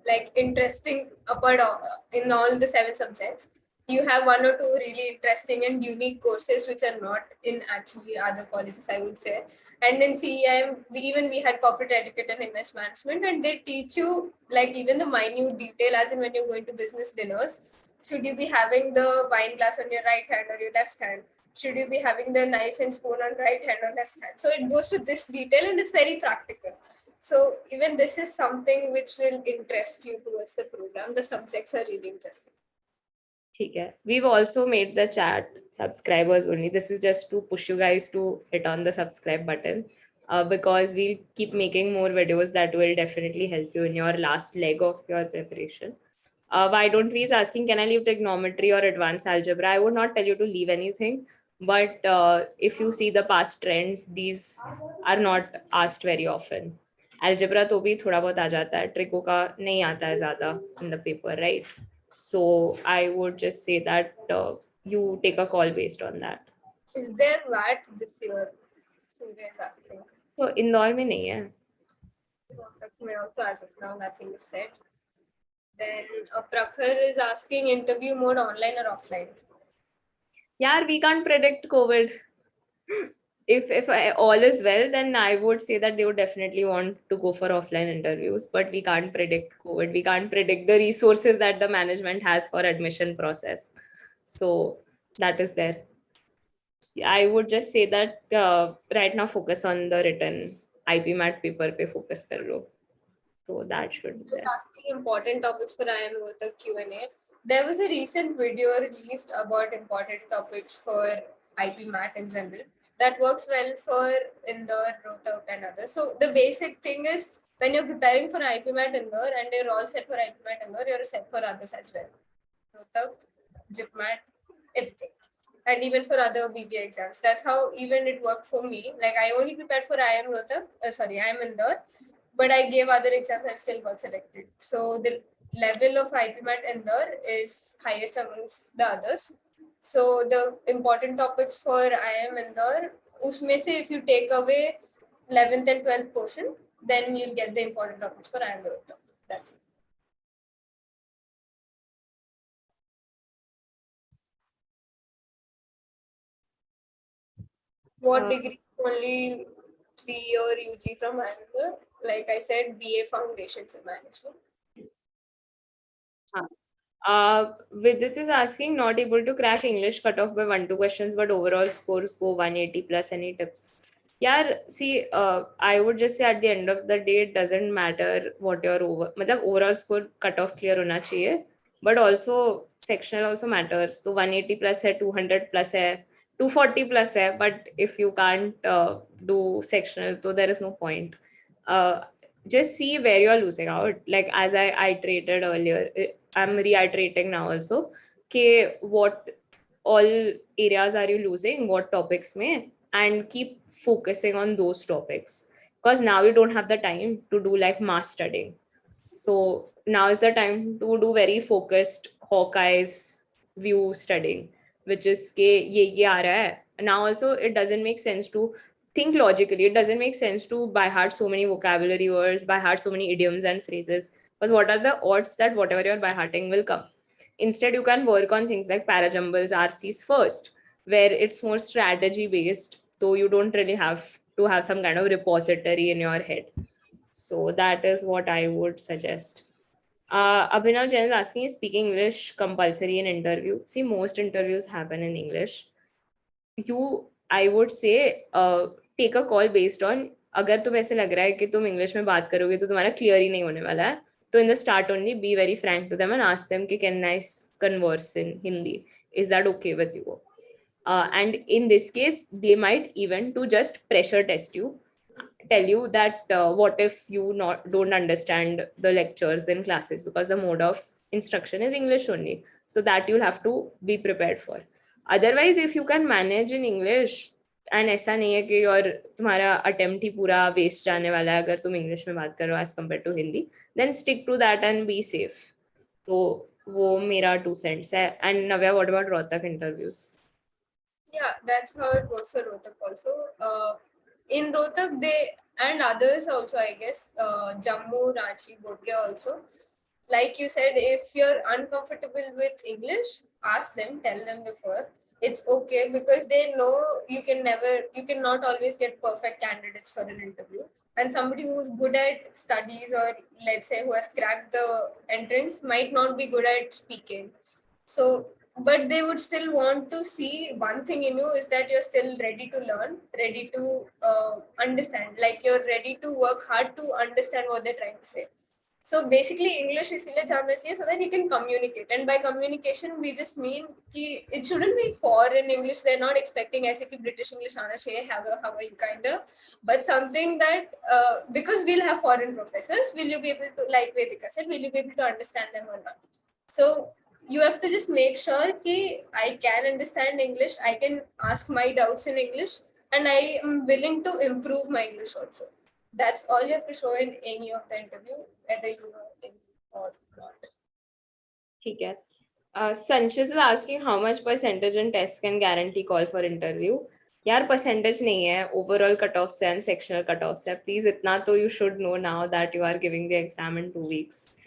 like interesting apart in all the 7 subjects. You have 1 or 2 really interesting and unique courses which are not in actually other colleges, I would say. And in CEIM, we had corporate etiquette and image management, and they teach you like even the minute detail, as in when you're going to business dinners, should you be having the wine glass on your right hand or your left hand? Should you be having the knife and spoon on right hand or left hand? So it goes to this detail and it's very practical. So even this is something which will interest you towards the program. The subjects are really interesting. Okay. We've also made the chat subscribers only. This is just to push you guys to hit on the subscribe button, because we'll keep making more videos that will definitely help you in your last leg of your preparation. Why don't we is asking, can I leave trigonometry or advanced algebra? I would not tell you to leave anything, but if you see the past trends, these are not asked very often. Algebra तो भी थोड़ा बहुत आ जाता है, ट्रिको का नहीं आता है ज़्यादा in the paper, right? So I would just say that you take a call based on that. Is there VAT this year? So Indore में नहीं है. May also, as of now, nothing is said. Then Prakhar is asking, interview mode online or offline? Yeah, we can't predict COVID. If all is well, then I would say that they would definitely want to go for offline interviews, but we can't predict COVID. We can't predict the resources that the management has for admission process. So that is there. I would just say that right now focus on the written IPMAT paper pe focus kar lo. So that should be there. Asking important topics for IIM Rohtak QA. There was a recent video released about important topics for IPMAT in general that works well for Indore, Rohtak and others. So the basic thing is, when you're preparing for IPMAT Indore and you're all set for IPMAT Indore, you're set for others as well. Rohtak, JIPMAT, everything. And even for other BBA exams. That's how even it worked for me. Like I only prepared for IIM Rohtak, IIM Indore, but I gave other exams and still got selected. So the level of IPMAT Indore is highest amongst the others. So the important topics for IIM Indore, usme se if you take away 11th and 12th portion, then you'll get the important topics for IIM Rohtak. That's it. What degree? Only 3-year UG from IIM. Like I said, BA Foundations in Management. Vidit is asking, not able to crack English cut-off by 1-2 questions, but overall scores go 180 plus. Any tips? Yeah, see, I would just say at the end of the day, it doesn't matter what your overall score cut-off clear hona chahiye, but also sectional also matters. So 180 plus hai, 200 plus hai, 240 plus hai, but if you can't do sectional, so there is no point. Just see where you're losing out. Like as I iterated earlier, I'm reiterating now also, okay, what all areas are you losing, what topics may, and keep focusing on those topics, because now you don't have the time to do like mass studying. So now is the time to do very focused Hawkeye's view studying, which is ye aa raha hai. Now also it doesn't make sense to think logically. It doesn't make sense to by heart so many vocabulary words, by heart so many idioms and phrases, because what are the odds that whatever you're by hearting will come? Instead, you can work on things like parajumbles, RCs first, where it's more strategy based, so you don't really have to have some kind of repository in your head. So that is what I would suggest. Abhinav Jain is asking, is speaking English compulsory in interview? See, most interviews happen in English. I would say, take a call based on, अगर तुम ऐसे लग रहा है कि तुम English में बात करोगे तो तुम्हारा क्लियर ही नहीं होने वाला है, तो in the start only be very frank to them and ask them कि can I converse in Hindi? Is that okay with you? And in this case, they might even to just pressure test you, tell you that what if you don't understand the lectures in classes, because the mode of instruction is English only. So that you'll have to be prepared for. Otherwise, if you can manage in English, and ऐसा नहीं है कि और तुम्हारा attempt ही पूरा waste जाने वाला है अगर तुम इंग्लिश में बात करो as compare to Hindi, then stick to that and be safe. तो वो मेरा 2 cents है. And Navya, what about Rohtak interviews? Yeah, that's how it works for Rohtak also. In Rohtak, they and others also, I guess, Jammu, Ranchi, Bodh also. Like you said, if you're uncomfortable with English, ask them, tell them before. It's okay, because they know you cannot always get perfect candidates for an interview. And somebody who's good at studies, or let's say who has cracked the entrance, might not be good at speaking. So, but they would still want to see one thing in you, is that you're still ready to learn, ready to understand, like you're ready to work hard to understand what they're trying to say. So basically English isliye जानना चाहिए so that you can communicate, and by communication we just mean कि it shouldn't be foreign English. They're not expecting ऐसे कि British English आना चाहिए, how are you kind of, but something that because we'll have foreign professors, will you be able to, like Vedika said, will you be able to understand them or not? So you have to just make sure that I can understand English, I can ask my doubts in English, and I am willing to improve my English also. That's all you have to show in any of the interview, whether you are in or not. Okay. Sanchit is asking how much percentage in test can guarantee call for interview. यार percentage नहीं है, overall cutoff से and sectional cutoff से. Please इतना तो you should know now that you are giving the exam in 2 weeks.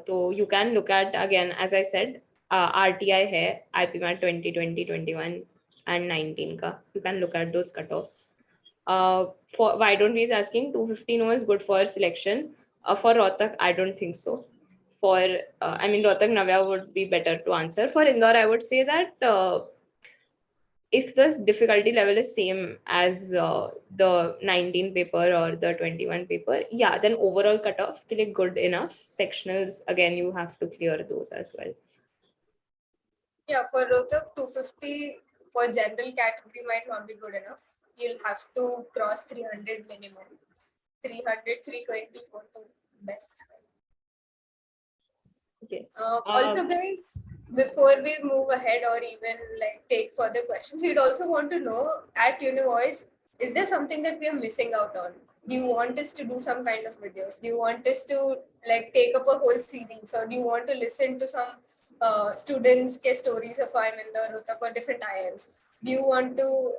So you can look at, again, as I said, RTI है, IPMAT 2020, 21 and 19 का. You can look at those cutoffs. For why don't we is asking 250 no is good for selection. For Rohtak, I don't think so. For Rohtak, Navya would be better to answer. For Indore, I would say that if the difficulty level is same as the 19 paper or the 21 paper, yeah, then overall cutoff is good enough. Sectionals, again, you have to clear those as well. Yeah, for Rohtak, 250 for general category might not be good enough. You'll have to cross 300 minimum. 300, 320 for the best. Okay. Also, guys, before we move ahead or even like take further questions, we'd also want to know at UniVoyage, is there something that we are missing out on? Do you want us to do some kind of videos? Do you want us to like take up a whole series, or do you want to listen to some students' case stories of IIM Indore Rohtak or different IIMs? Do you want to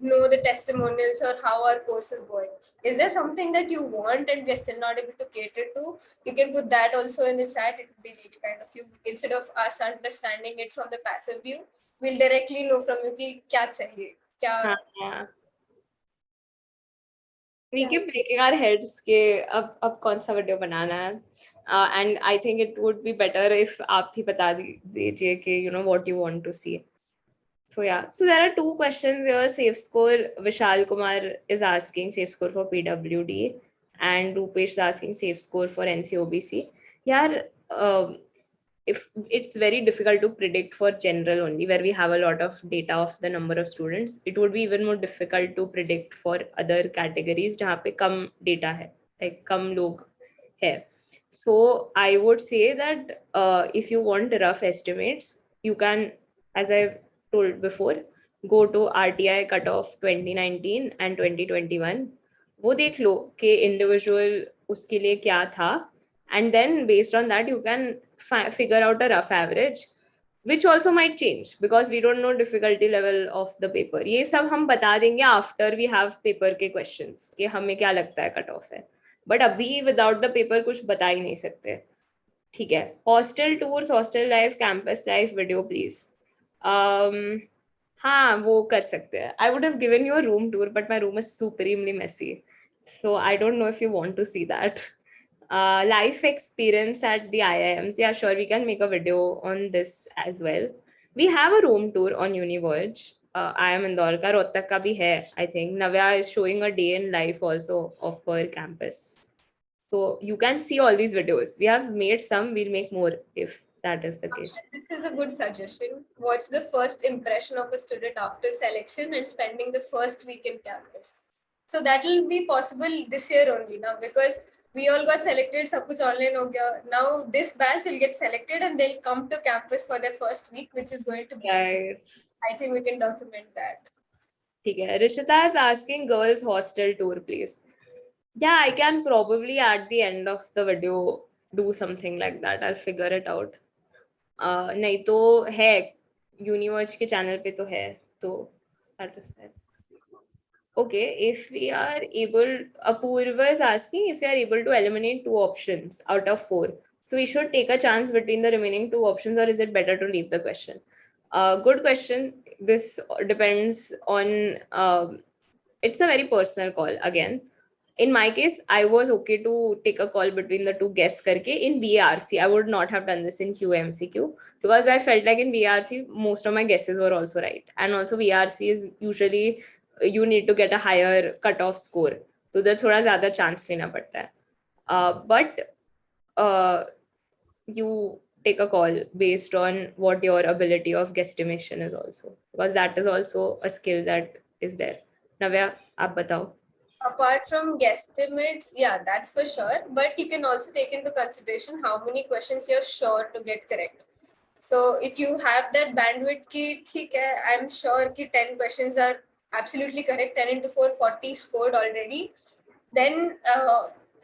know the testimonials or how our course is going? Is there something that you want and we're still not able to cater to? You can put that also in the chat. It would be really kind of you. Instead of us understanding it from the passive view, we'll directly know from you ki kya chahiye, kya. We keep breaking our heads कि अब कौन सा video बनाना है. And I think it would be better if आप ही बता दीजिए कि what you want to see. So yeah, so there are 2 questions here. Safe score, Vishal Kumar is asking safe score for PWD, and Rupesh is asking safe score for NCOBC. Yeah, if it's very difficult to predict for general only, where we have a lot of data of the number of students, it would be even more difficult to predict for other categories जहाँ पे कम data है, like कम लोग है. So I would say that if you want rough estimates, you can, as I told before, go to RTI cutoff 2019 and 2021. वो देख लो कि individual उसके लिए क्या था, and then based on that you can figure out a rough average, which also might change because we don't know difficulty level of the paper. ये सब हम बता देंगे after we have paper के questions कि हमें क्या लगता है cutoff है, but अभी without the paper कुछ बता ही नहीं सकते. ठीक है. Hostel tours, hostel life, campus life video please. हाँ वो कर सकते हैं. I would have given you a room tour, but my room is supremely messy, so I don't know if you want to see that. Life experience at the IIMs. Yeah, sure, we can make a video on this as well. We have a room tour on UniVoyage. IIM Indore ka Rohtak ka bhi hai, I think. Navya is showing a day in life also of her campus. So you can see all these videos. We have made some, we'll make more if that is the case. This is a good suggestion. What's the first impression of a student after selection and spending the first week in campus? So that will be possible this year only now, because we all got selected, सब कुछ online हो गया. Now this batch will get selected and they'll come to campus for their first week, which is going to be, right. I think we can document that. Okay. Rishita is asking girls hostel tour, please. Yeah, I can probably at the end of the video do something like that. I'll figure it out. नहीं तो है UniVoyage के channel पे तो है, तो that is there. Okay, if we are able, Apurva is asking if we are able to eliminate 2 options out of 4. So we should take a chance between the remaining 2 options, or is it better to leave the question? Good question. This depends on, it's a very personal call again. In my case, I was okay to take a call between the 2 guess karke. In BARC, I would not have done this in QA MCQ because I felt like in BARC, most of my guesses were also right. And also BARC is usually, you need to get a higher cutoff score. So there thoda zyada chance lena padta hai. But you take a call based on what your ability of guesstimation is also. Because that is also a skill that is there. Navya, aap batao. Apart from guesstimates, yeah, that's for sure. But you can also take into consideration how many questions you're sure to get correct. So if you have that bandwidth ki, theek hai, I'm sure ki 10 questions are absolutely correct, 10 into 4, 40 scored already, then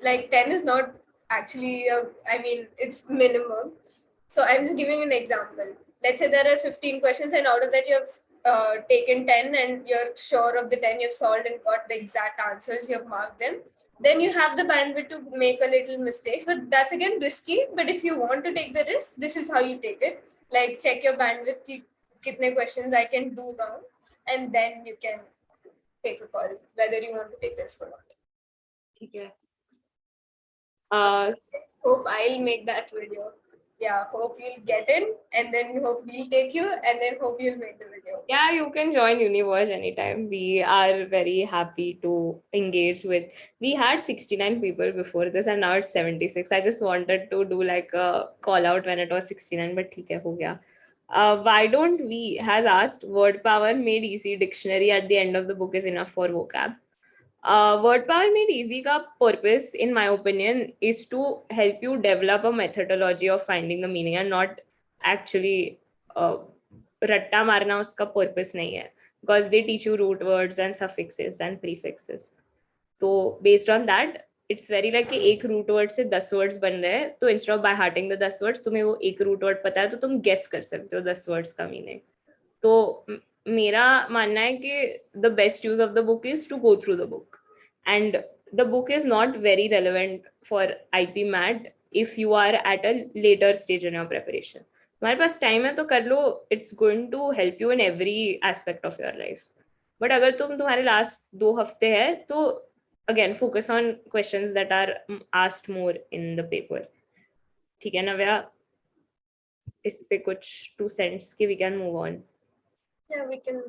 like 10 is not actually, I mean, it's minimum. So I'm just giving an example. Let's say there are 15 questions, and out of that, you have taken 10 and you're sure of the 10 you've solved and got the exact answers, you've marked them. Then you have the bandwidth to make a little mistakes, but that's again risky. But if you want to take the risk, this is how you take it. Like check your bandwidth, ki kitne questions I can do wrong, and then you can take a call whether you want to take this or not. Okay. Hope I'll make that video. Yeah, hope you'll get in, and then hope we'll take you, and then hope you'll make the video. Yeah, you can join UniVoyage anytime. We are very happy to engage with. We had 69 people before this, and now it's 76. I just wanted to do like a call out when it was 69, but theek hai, ho gaya. Why don't we has asked word power made easy dictionary at the end of the book is enough for vocab. Word power made easy ka purpose, in my opinion, is to help you develop a methodology of finding the meaning and not actually ratta marna uska purpose nahi hai, because they teach you root words and suffixes and prefixes. So based on that, it's very like कि एक root word से 10 words बन रहे हैं, तो instead of by hearting the 10 words तुम्हें वो एक root word पता है तो तुम guess कर सकते हो 10 words का meaning. तो मेरा मानना है कि the best use of the book is to go through the book, and the book is not very relevant for IPMAT if you are at a later stage in your preparation. तुम्हारे पास time है तो कर लो, it's going to help you in every aspect of your life. But अगर तुम्हारे last 2 हफ्ते है तो again focus on questions that are asked more in the paper. ठीक है नव्या, इस पे कुछ 2 cents कि we can move on. Yeah, we can.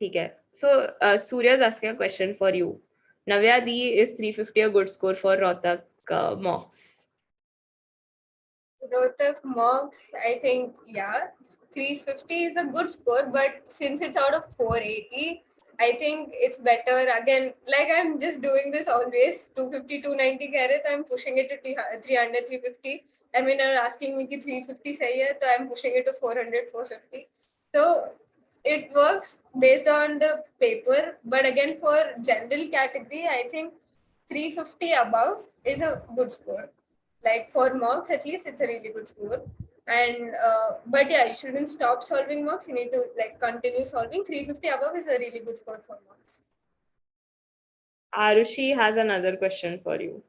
ठीक है. So Surya is asking a question for you. Navya, is 350 a good score for Rohtak mocks? Rohtak mocks, I think, yeah, 350 is a good score, but since it's out of 480, I think it's better. Again, like I'm just doing this always, 250, 290 carrot, I'm pushing it to 300, 350. And when you're asking me ki 350 sahi hai, so I'm pushing it to 400, 450. So it works based on the paper, but again, for general category, I think 350 above is a good score. Like for mocks, at least it's a really good score. And but yeah, you shouldn't stop solving mocks. You need to like continue solving. 350 above is a really good score for mocks. Arushi has another question for you.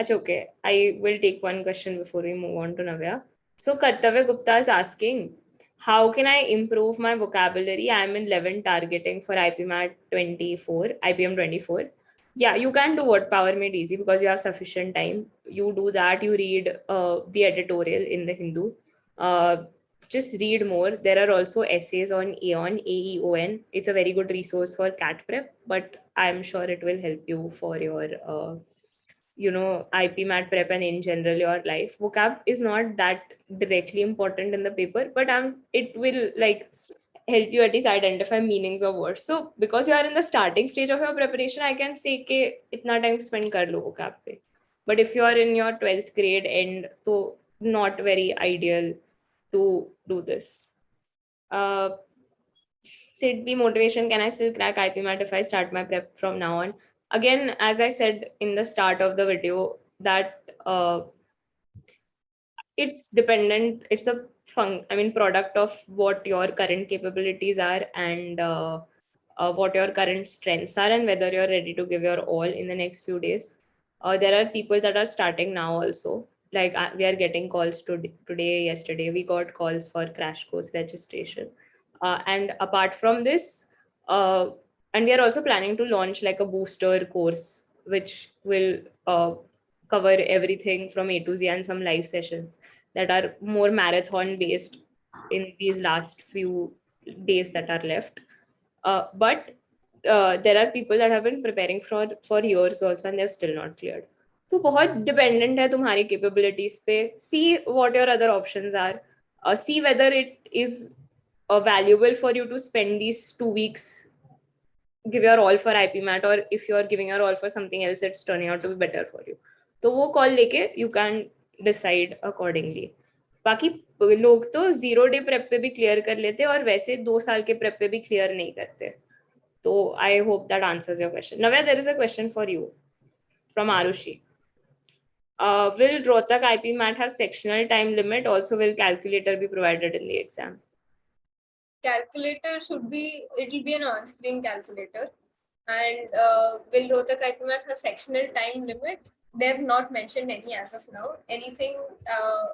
Achha, okay, I will take one question before we move on to Navya. So Kartavya Gupta is asking, how can I improve my vocabulary? I'm in 11 targeting for IPMAT 24, IPM 24. Yeah, you can do word power made easy because you have sufficient time. You do that, you read the editorial in the Hindu. Just read more. There are also essays on Aeon, AEON. It's a very good resource for CAT prep, but I'm sure it will help you for your IPMAT prep and in general your life. Vocab is not that directly important in the paper, but it will like help you at least identify meanings of words. So because you are in the starting stage of your preparation, I can say कि इतना time spend कर लो vocab पे. But if you are in your 12th grade end, so not very ideal to do this. Sid B motivation, can I still crack IPMAT if I start my prep from now on? Again, as I said in the start of the video, that it's dependent, it's a product of what your current capabilities are and what your current strengths are and whether you're ready to give your all in the next few days. There are people that are starting now also. Like we are getting calls today, yesterday, we got calls for crash course registration. And apart from this, and we are also planning to launch like a booster course, which will cover everything from A to Z and some live sessions that are more marathon based in these last few days that are left. But there are people that have been preparing for years also and they're still not cleared. तो बहुत dependent है तुम्हारी capabilities पे. See what your other options are. See whether it is valuable for you to spend these 2 weeks give your all for IPMAT, or if you're giving your all for something else, it's turning out to be better for you. तो वो call लेके you can decide accordingly. बाकी लोग तो 0 day prep पे भी clear कर लेते और वैसे 2 साल के prep पे भी clear नहीं करते. So I hope that answers your question. Navya, there is a question for you from Arushi. Will Rohtak IPMAT have sectional time limit? Also, will calculator be provided in the exam? Calculator should be, it will be an on-screen calculator. And will Rohtak IPMAT have sectional time limit? They have not mentioned any as of now. Anything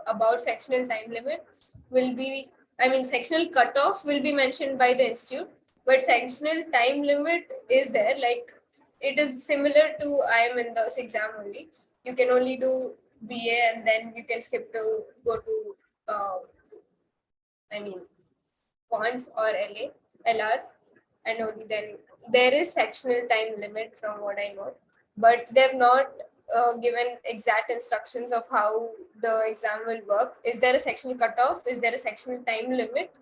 about sectional time limit will be, I mean, sectional cutoff will be mentioned by the institute, but sectional time limit is there. Like, it is similar to IIM Indore exam only. You can only do BA and then you can skip to go to, cons or LR, and only then there is sectional time limit from what I know, but they've not given exact instructions of how the exam will work. Is there a sectional cutoff? Is there a sectional time limit?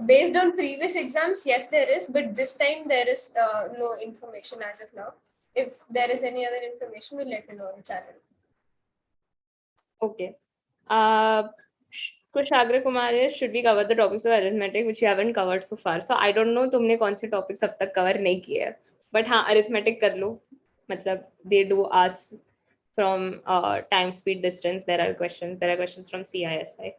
Based on previous exams, yes, there is, but this time there is no information as of now. If there is any other information, we'll let you know on the channel. Okay. Kushagra Kumar is, should we cover the topics of arithmetic which you haven't covered so far? So I don't know तुमने कौन से topics अब तक cover नहीं किए हैं, but हाँ arithmetic कर लो. मतलब they do ask from time, speed, distance. There are questions from CISI.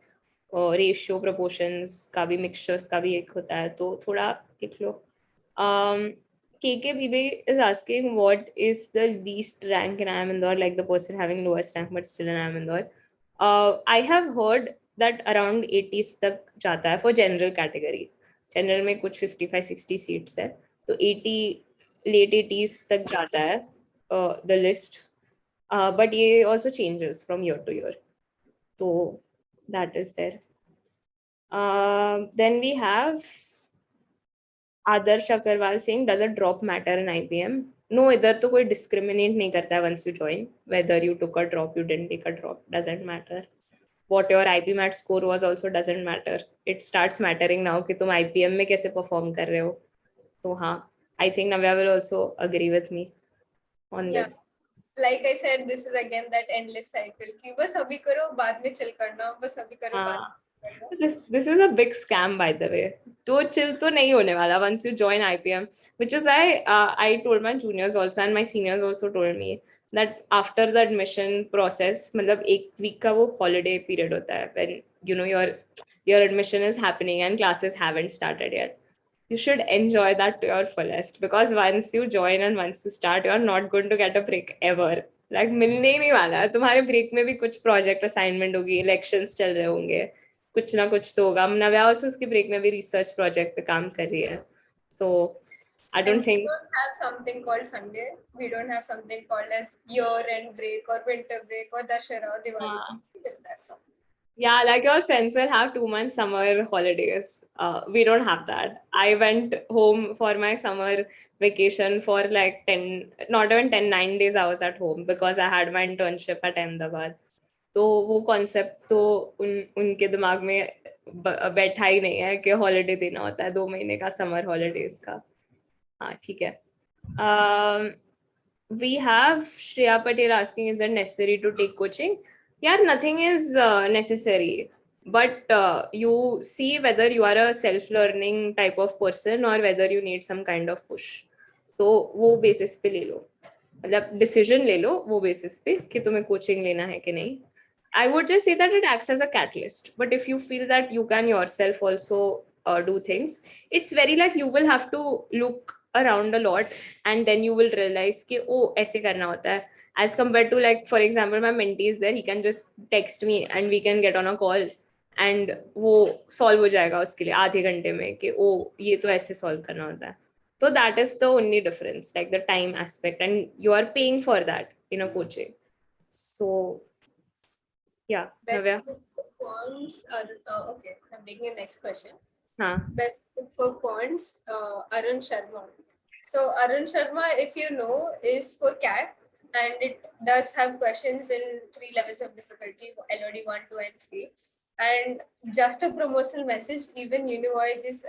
Ratio, proportions का भी, mixtures का भी एक होता है, तो थोड़ा देख लो. KKBB is asking what is the least rank in IIM Indore, like the person having lowest rank but still in IIM Indore. I have heard that around 80s तक जाता है for general category. General में कुछ 55-60 seats है, तो 80 late 80s तक जाता है the list. But ये also changes from year to year. So that is there. Then we have Adarsh Agarwal saying, does a drop matter in IPM? No, इधर तो कोई discriminate नहीं करता है once you join. Whether you took a drop, you didn't take a drop, doesn't matter. What your IPMAT score was also doesn't matter. It starts mattering now कि तुम IPM में कैसे perform कर रहे हो. तो हाँ, I think Navya will also agree with me on this. Like I said, this is again that endless cycle. कि बस अभी करो, बाद में chill करना, बस अभी करो, बाद में This is a big scam, by the way. तो chill तो नहीं होने वाला once you join IPM, which is why I told my juniors also and my seniors also told me that after the admission process, मतलब एक week का वो holiday period होता है when you know your admission is happening and classes haven't started yet. You should enjoy that to your fullest, because once you join and once you start, you are not going to get a break ever. Like मिलने ही नहीं वाला. तुम्हारे break में भी कुछ project assignment होगी, elections चल रहे होंगे, कुछ ना कुछ तो होगा. नव्या also उसके break में भी research project पे काम कर रही है. So I don't think we don't have something called Sunday. We don't have something called as year-end break or winter break or Dashera or Diwali. Yeah, like your friends will have 2 months summer holidays. We don't have that. I went home for my summer vacation for like 9 days I was at home because I had my internship at Ahmedabad. तो वो concept तो उनके दिमाग में बैठा ही नहीं है कि holiday देना होता है 2 महीने का summer holidays का. हाँ ठीक है. We have Shreya Patel asking, is it necessary to take coaching? Yeah, nothing is necessary, but you see whether you are a self-learning type of person or whether you need some kind of push. तो वो basis पे ले लो, मतलब decision ले लो वो basis पे कि तुम्हें coaching लेना है कि नहीं. I would just say that it acts as a catalyst, but if you feel that you can yourself also do things, it's very like you will have to look around a lot and then you will realize कि oh ऐसे करना होता है. As compared to like, for example, my mentee is there, he can just text me and we can get on a call and वो solve हो जाएगा उसके लिए आधे घंटे में कि oh ये तो ऐसे solve करना होता है. So that is the only difference, like the time aspect, and you are paying for that in a coaching. So yeah, Navya. Quants are okay. I'm taking the next question. Huh. Best for quants, Arun Sharma. So Arun Sharma, if you know, is for CAT, and it does have questions in 3 levels of difficulty: LOD 1, 2, and 3. And just a promotional message, even UniVoyage's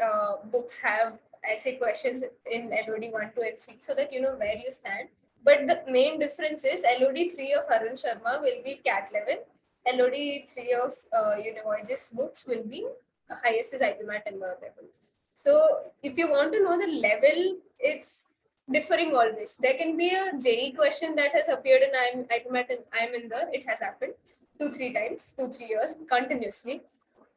books have essay questions in LOD 1, 2, and 3 so that you know where you stand. But the main difference is LOD 3 of Arun Sharma will be CAT level. LOD 3 of UniVoyage's books will be highest is IPMAT Indore level. So if you want to know the level, it's differing always. There can be a JE question that has appeared in IPMAT and IIM Indore. It has happened 2-3 times, 2-3 years continuously.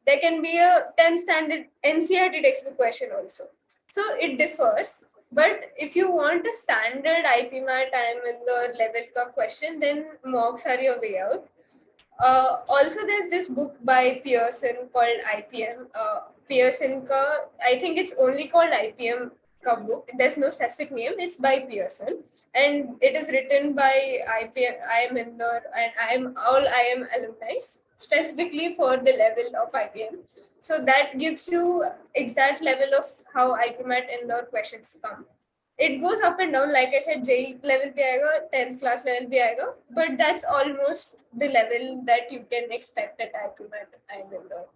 There can be a 10 standard NCERT textbook question also. So it differs. But if you want a standard IPMAT IIM Indore level ka question, then mocks are your way out. Also, there's this book by Pearson called IPM. Pearson ka, I think it's only called IPM ka book. There's no specific name. It's by Pearson, and it is written by IIM Indore and all IIM alumni specifically for the level of IPM. So that gives you exact level of how IPMAT Indore questions come. It goes up and down, like I said, JE level bhi aayega, 10th class level bhi aayega, but that's almost the level that you can expect at IPMAT IIM Indore.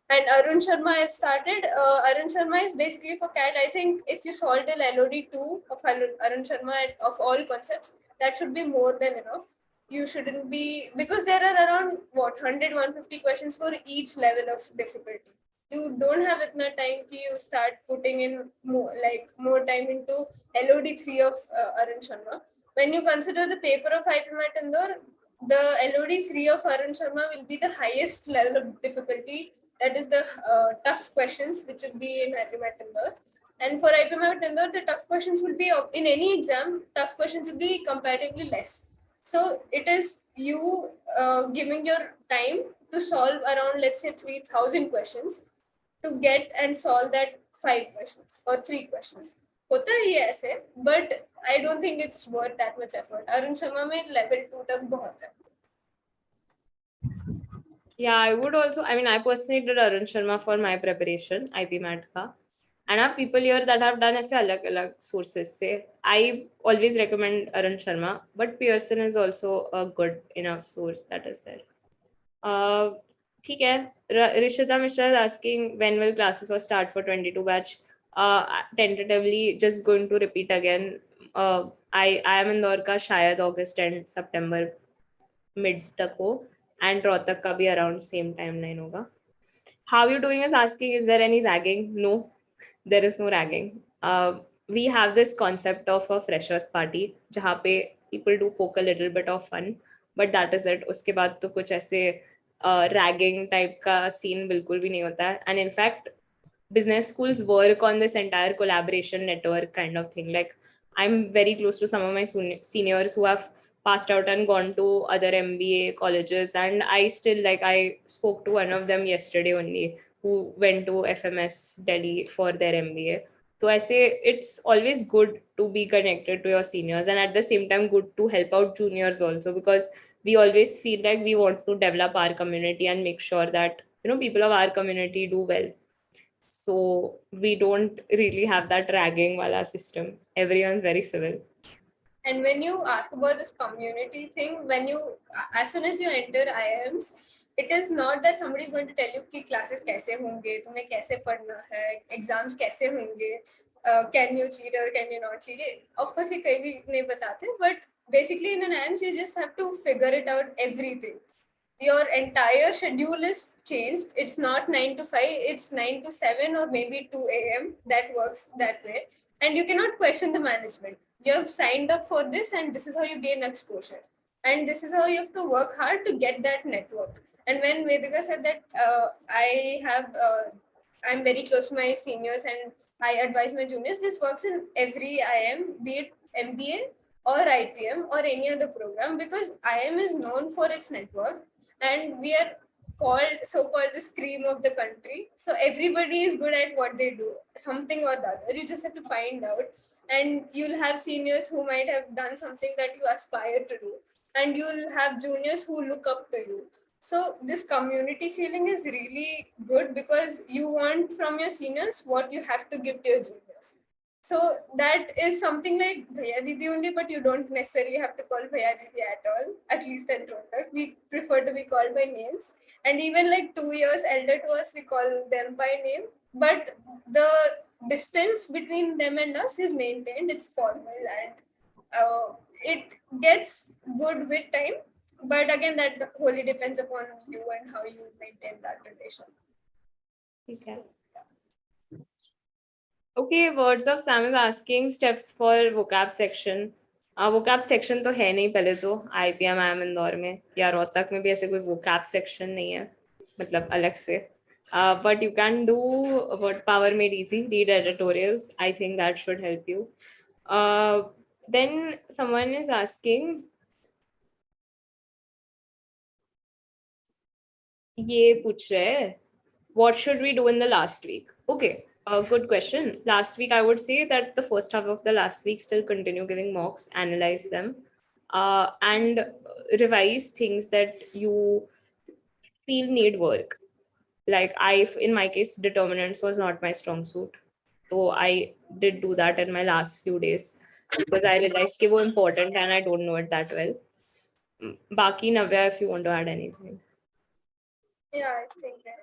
And Arun Sharma I've started. Arun Sharma is basically for CAT. I think if you solve till LOD 2 of Arun Sharma of all concepts, that should be more than enough. You shouldn't be, because there are around 100-150 questions for each level of difficulty. You don't have enough time to you start putting in more time into LOD 3 of Arun Sharma. When you consider the paper of IPMAT Indore, the LOD 3 of Arun Sharma will be the highest level of difficulty. That is the tough questions, which will be in IPMAT Indore. And for IPMAT Indore, the tough questions will be, in any exam, tough questions will be comparatively less. So it is you giving your time to solve around, let's say, 3,000 questions to get and solve that 5 questions or 3 questions. होता है ये ऐसे, but I don't think it's worth that much effort. Arun Sharma में level 2 तक बहुत है. Yeah, I would also, I personally did Arun Sharma for my preparation, IPMAT ka. And I have people here that have done aise alag sources se. I always recommend Arun Sharma, but Pearson is also a good enough source that is there. ठीक है. Rishita Mishra is asking when will classes for start for 22 batch. Tentatively, just going to repeat again. IIM Indore का शायद August and September mids तक हो, and Rohtak का भी around same timeline होगा. How you doing is asking, is there any ragging? No, there is no ragging. We have this concept of a freshers party जहाँ पे people do poke a little bit of fun, but that is it. उसके बाद तो कुछ ऐसे ragging type का scene बिल्कुल भी नहीं होता है. And in fact, business schools work on this entire collaboration network kind of thing. Like, I'm very close to some of my seniors who have passed out and gone to other MBA colleges, and I spoke to one of them yesterday only, who went to FMS Delhi for their MBA. So I say it's always good to be connected to your seniors, and at the same time good to help out juniors also, because we always feel like we want to develop our community and make sure that people of our community do well. So we don't really have that ragging wala system. Everyone's very civil. And when you ask about this community thing, as soon as you enter IIMs, it is not that somebody is going to tell you कि classes कैसे होंगे, तुम्हें कैसे पढ़ना है, exams कैसे होंगे, can you cheat or can you not cheat. Of course, ये कहीं भी नहीं बताते, but basically in an IIMs you just have to figure it out everything. Your entire schedule is changed. It's not 9 to 5, it's 9 to 7 or maybe 2 a.m. That works that way. And you cannot question the management. You have signed up for this, and this is how you gain exposure. And this is how you have to work hard to get that network. And when Vedika said that I'm very close to my seniors and I advise my juniors, this works in every IIM, be it MBA or IPM or any other program, because IIM is known for its network, and we are so-called the cream of the country. So everybody is good at what they do, something or the other. You just have to find out, and you'll have seniors who might have done something that you aspire to do, and you'll have juniors who look up to you. So this community feeling is really good, because you want from your seniors what you have to give to your juniors. So that is something like Bhaiya Didi only, but you don't necessarily have to call Bhaiya Didi at all, at least at Rohtak. We prefer to be called by names. And even like 2 years elder to us, we call them by name. But the distance between them and us is maintained. It's formal, and it gets good with time. But again, that wholly depends upon you and how you maintain that relation. Okay. Okay, words of Sam is asking steps for vocab section. vocab section तो है नहीं पहले तो IPM IIM Indore में या रोहतक में भी ऐसे कोई vocab section नहीं है मतलब अलग से. But you can do what Power Made Easy, read editorials. I think that should help you. Then someone is asking, ये पूछ रहे हैं, what should we do in the last week? Okay, good question. Last week, I would say that the first half of the last week still continue giving mocks, analyze them, and revise things that you feel need work. Like in my case, determinants was not my strong suit. So I did do that in my last few days because I realized it was important and I don't know it that well. Baki, Navya, if you want to add anything. Yeah, I think that.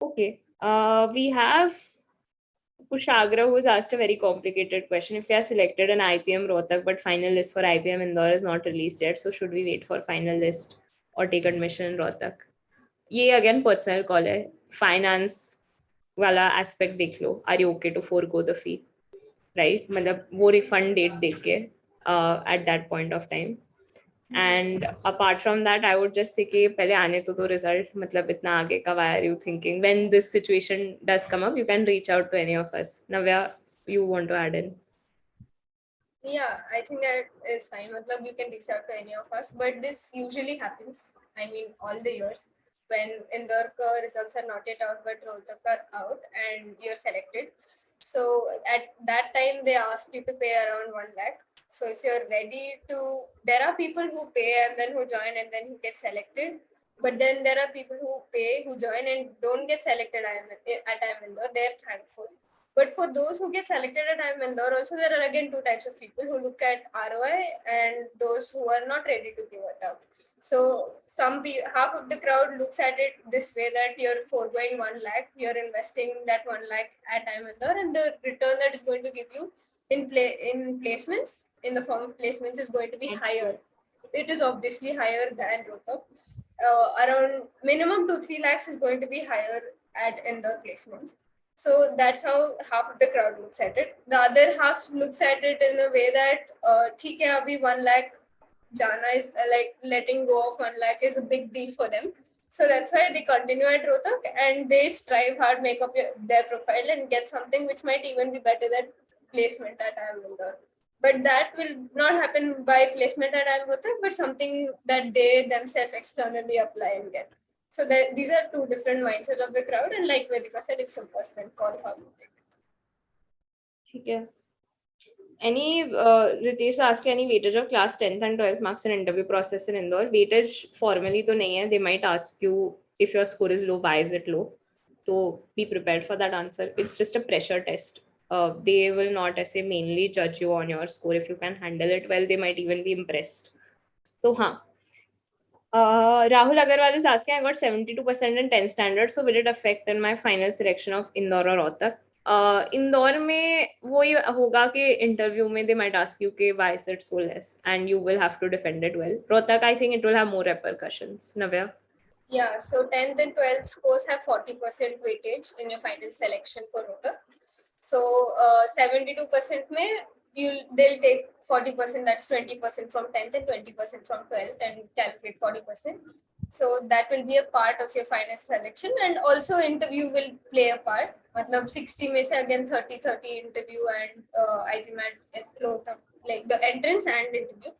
Okay. We have Kushagra, who's asked a very complicated question. If you are selected in IPM Rohtak, but final list for IPM Indore is not released yet, so should we wait for final list or take admission in Rohtak? Ye again personal call hai. Finance wala aspect dekh lo. Are you okay to forego the fee? Right? मतलब वो refund date देख के at that point of time. And apart from that, I would just say कि पहले आने तो result मतलब इतना आगे का. Why are you thinking? When this situation does come up, you can reach out to any of us. Navya, you want to add in? Yeah, I think that is fine. Matlab, you can reach out to any of us, but this usually happens. I mean, all the years when Indore results are not yet out, but Rohtak are out and you're selected. So at that time, they ask you to pay around 1 lakh. So if you're ready to, there are people who pay and then who join and then who get selected. But then there are people who pay, who join and don't get selected at IIM Indore. They're thankful. But for those who get selected at IIM Indore, also there are again two types of people who look at ROI and those who are not ready to give it up. So half of the crowd looks at it this way, that you're foregoing 1 lakh, you're investing that 1 lakh at IIM Indore, and the return that is going to give you in placements, in the form of placements, is going to be higher. It is obviously higher than Rohtak. Around minimum 2-3 lakhs is going to be higher at Indore placements. So that's how half of the crowd looks at it. The other half looks at it in a way that, theek hai, abhi 1 lakh jana is like letting go of 1 lakh is a big deal for them. So that's why they continue at Rohtak and they strive hard, make up their profile and get something which might even be better than placement at IIM Indore. But that will not happen by placement at IIM Rohtak, but something that they themselves externally apply and get. So these are two different mindsets of the crowd, and like Vedika said, it's a personal call how you take it. Okay. Any Ritesh asked any weightage of class 10th and 12th marks in interview process in Indore. Weightage formally to nahi hai. They might ask you if your score is low, why is it low? So be prepared for that answer. It's just a pressure test. They will not mainly judge you on your score. If you can handle it well, they might even be impressed. So Rahul Agarwal is asking, I got 72% in 10th standard, so will it affect in my final selection of Indore or Rohtak? Indore में वही होगा कि interview में they might ask you कि why is it so less, and you will have to defend it well. Rohtak, I think it will have more repercussions. Navya? Yeah, so 10th and 12th scores have 40% weightage in your final selection for Rohtak. So 72% they'll take 40%, that's 20% from 10th and 20% from 12th and calculate 40%. So that will be a part of your final selection, and also interview will play a part. Matlab 60 mein se again 30 interview and IPMAT Rohtak, like the entrance and interview.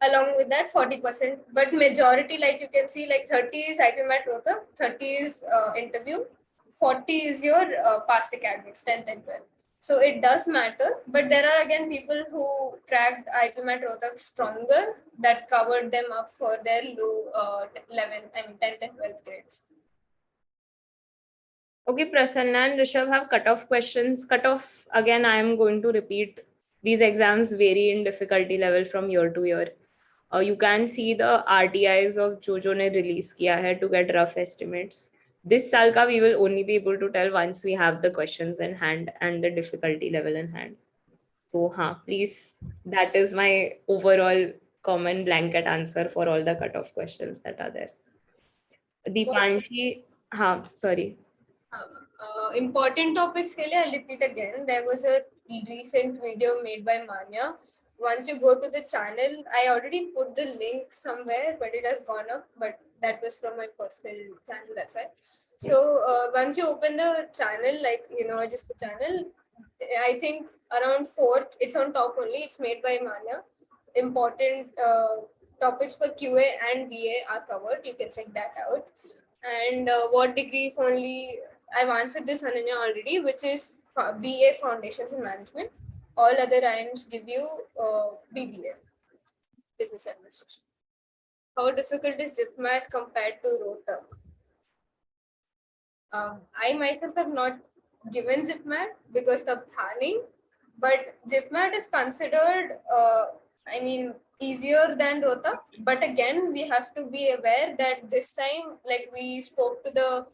Along with that 40%, but majority, like you can see, like 30 is IPMAT Rohtak, 30 is interview, 40 is your past academics, 10th and 12th. So it does matter, but there are again people who tracked IPMAT Rohtak stronger that covered them up for their low 10th and 12th grades. Okay, Prasanna and Rishabh have cut-off questions. Cut-off, again, I am going to repeat. These exams vary in difficulty level from year to year. You can see the RTIs of जो ने release किया है to get rough estimates. this साल का we will only be able to tell once we have the questions in hand and the difficulty level in hand. So हाँ, please, that is my overall common blanket answer for all the cutoff questions that are there. Deepanshi, हाँ, sorry. Important topics के लिए I'll repeat again. There was a recent video made by Manya. Once you go to the channel, I already put the link somewhere, but it has gone up. But that was from my personal channel, that's why. So once you open the channel, like just the channel, I think around fourth, it's on top only. It's made by Manya. Important topics for QA and BA are covered. You can check that out. And what degree only, I've answered this, Ananya, already, which is BA Foundations in Management. All other IIMs give you BBA, Business Administration. How difficult is JIPMAT compared to Rohtak? I myself have not given JIPMAT because the planning, but JIPMAT is considered, easier than Rohtak. But again, we have to be aware that this time, like we spoke to the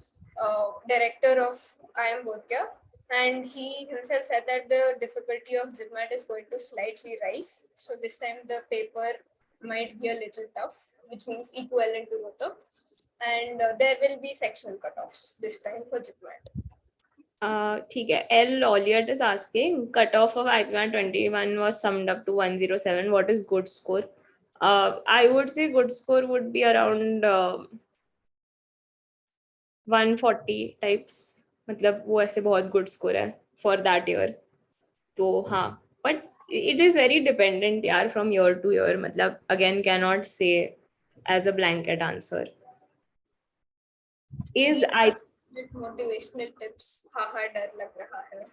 director of IIM Rohtak, and he himself said that the difficulty of JIPMAT is going to slightly rise. So this time the paper might be a little tough, which means equivalent to Rohtak. And there will be sectional cutoffs this time for JIPMAT. ठीक है. L Olliott is asking, cutoff of IPMAT 21 was summed up to 107. What is good score? I would say good score would be around 140 types. मतलब वो ऐसे बहुत good score है for that year. तो हाँ, but it is very dependent यार from year to year. मतलब again cannot say as a blanket answer. Is motivational tips? Haha, dar lag raha hai.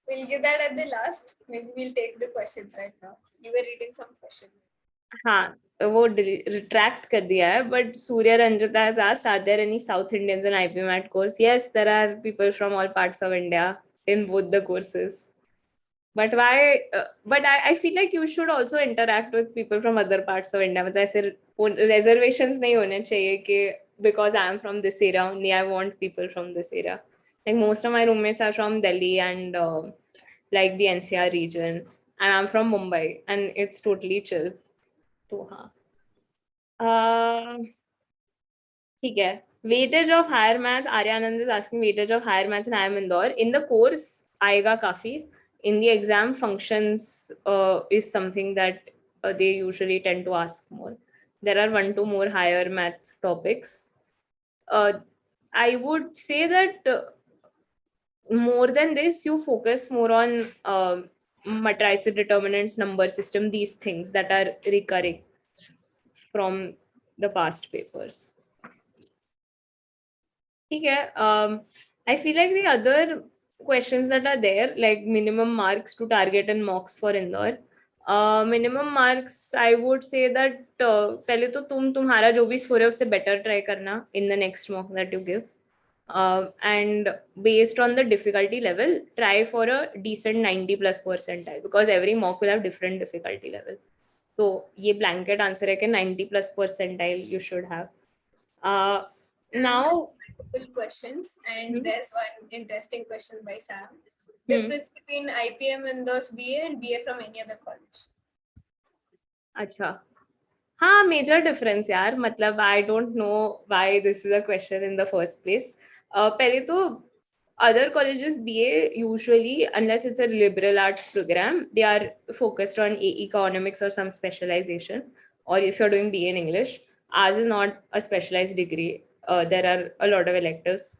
We'll give that at the last. Maybe we'll take the questions right now. You were reading some questions. हाँ, वो retract कर दिया है. But Surya Ranjita has asked, are there any South Indians in IPMAT course? Yes, there are people from all parts of India in both the courses. But why? But I feel like you should also interact with people from other parts of India. मतलब ऐसे reservations नहीं होने चाहिए कि because I am from this area only, I want people from this area. Like most of my roommates are from Delhi and like the NCR region, and I'm from Mumbai, and it's totally chill. तो हाँ, ठीक है. Weightage of higher maths. Aryanand is asking weightage of higher maths in IIM Indore. In the course, आएगा काफी. In the exam, functions is something that they usually tend to ask more. There are 1-2 more higher math topics. I would say that more than this, you focus more on matrices, determinants, number system, these things that are recurring from the past papers. Okay, I feel like the other questions that are there, like minimum marks to target and mocks for Indore. Minimum marks, I would say that पहले तो तुम्हारा जो भी score है उससे better try करना in the next mock that you give. And based on the difficulty level, try for a decent 90+ percentile, because every mock will have different difficulty level. So ये blanket answer है कि 90+ percentile you should have. Now questions, and there's one interesting question by Sam. Difference between IPM Indore BA and BA from any other college? अच्छा, हाँ, major difference यार. मतलब I don't know why this is a question in the first place. पहले तो other colleges BA usually, unless it's a liberal arts program, they are focused on economics or some specialization, or if you're doing BA in English. Ours is not a specialized degree. There are a lot of electives.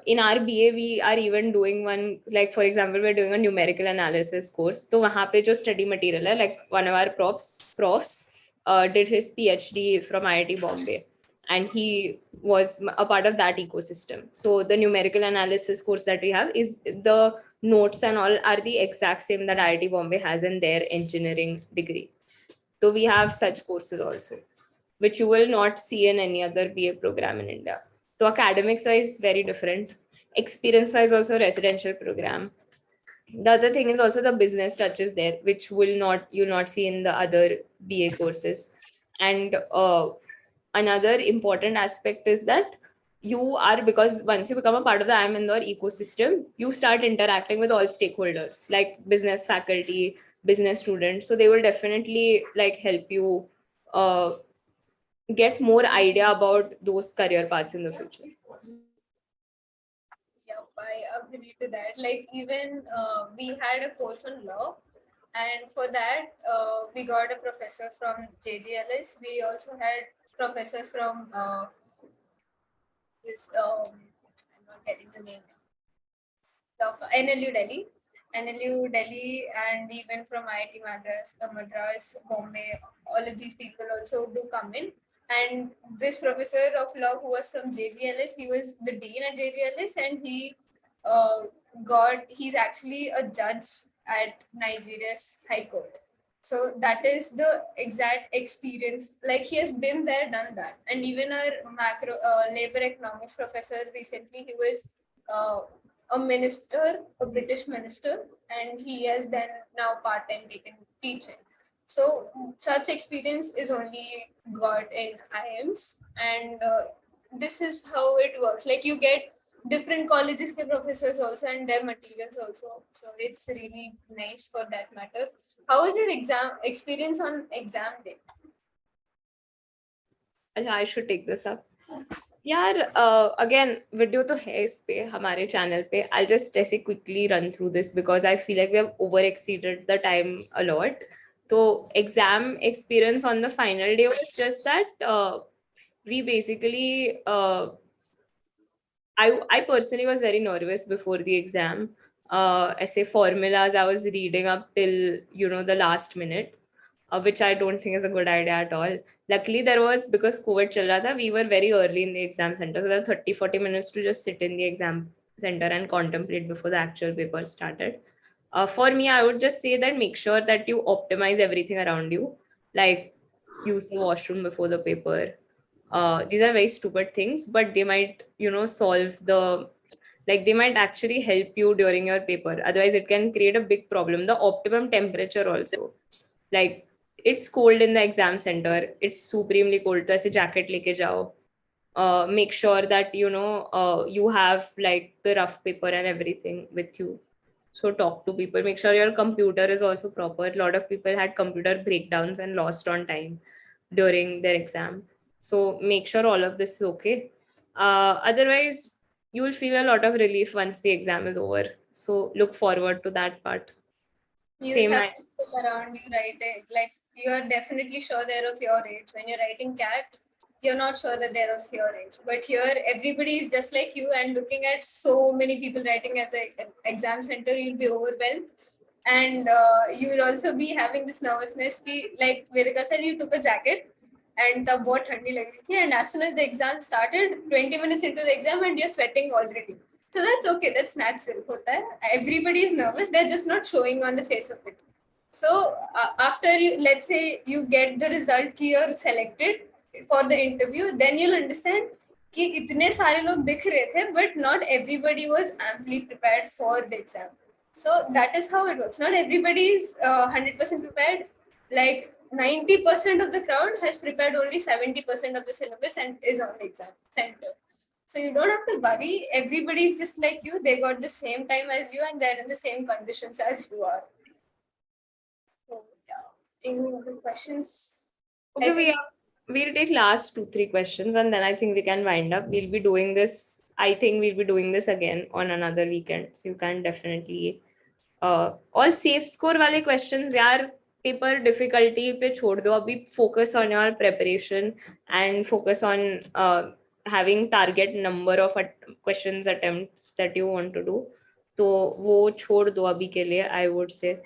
In our BA, we are even doing one, like for example, we're doing a numerical analysis course. So वहाँ पे जो study material है, like one of our profs did his PhD from IIT Bombay, and he was a part of that ecosystem. So the numerical analysis course that we have is the notes and all are the exact same that IIT Bombay has in their engineering degree. So we have such courses also, which you will not see in any other BA program in India. So academics is very different. Experience is also a residential program. The other thing is also the business touches there, which you'll not see in the other BA courses. And another important aspect is that you are, because once you become a part of the IIM Indore ecosystem, you start interacting with all stakeholders like business faculty, business students. So they will definitely like help you get more idea about those career paths in the future. Yep, I agree to that. Like even we had a course on law, and for that we got a professor from JGLS. We also had professors from this I'm not getting the name now. NLU Delhi, NLU Delhi, and even from IIT Madras, Bombay. All of these people also do come in. And this professor of law who was from JGLS, he was the dean at JGLS, and uh, he's actually a judge at Nigeria's High Court. So that is the exact experience. Like he has been there, done that. And even our macro labor economics professor recently, he was uh, a minister, a British minister, and he has then now part-time taken teaching. So such experience is only got in IIMs, and this is how it works. Like you get different colleges ke professors also and their materials also. So it's really nice for that matter. How was your exam experience on exam day? I should take this up. यार again video तो है इस पे हमारे channel पे. I'll just ऐसे quickly run through this because I feel like we have over exceeded the time a lot. So exam experience on the final day was just that we basically I personally was very nervous before the exam. Essay formulas I was reading up till the last minute, which I don't think is a good idea at all. Luckily, there was, because COVID chal raha tha, we were very early in the exam center. So there were 30-40 minutes to just sit in the exam center and contemplate before the actual paper started. For me, I would just say that make sure that you optimize everything around you, like use the washroom before the paper. These are very stupid things, but they might, solve they might actually help you during your paper. Otherwise, it can create a big problem. The optimum temperature also. Like, it's cold in the exam center. It's supremely cold. So, a jacket leke jao. Make sure that, you have like the rough paper and everything with you. So talk to people. Make sure your computer is also proper. A lot of people had computer breakdowns and lost on time during their exam. So make sure all of this is okay. Otherwise, you will feel a lot of relief once the exam is over. So look forward to that part. You have people around you, right? Like you're definitely sure they're of your age. When you're writing CAT, you're not sure that they're of your age. But here, everybody is just like you, and looking at so many people writing at the exam center, you'll be overwhelmed. And you will also be having this nervousness. Like Vedika said, you took a jacket and the बहुत ठंडी लग रही थी, and as soon as the exam started, 20 minutes into the exam and you're sweating already. So that's okay, that's natural. Hota hai. Everybody is nervous, they're just not showing on the face of it. So after you, let's say you get the result कि you're selected for the interview, then you'll understand कि इतने सारे लोग दिख रहे थे, but not everybody was amply prepared for the exam. So that is how it works. Not everybody is 100% prepared. Like 90% of the crowd has prepared only 70% of the syllabus and is on the exam center. So you don't have to worry. Everybody is just like you. They got the same time as you and they're in the same conditions as you are. So yeah. Any other questions? Okay, we'll take last 2-3 questions and then I think we can wind up. We'll be doing this. I think we'll be doing this again on another weekend. So you can definitely all safe score wale questions yaar paper difficulty pe chhod do. Abhi focus on your preparation and focus on having target number of questions attempts that you want to do. तो वो छोड़ दो अभी के लिए, I would say.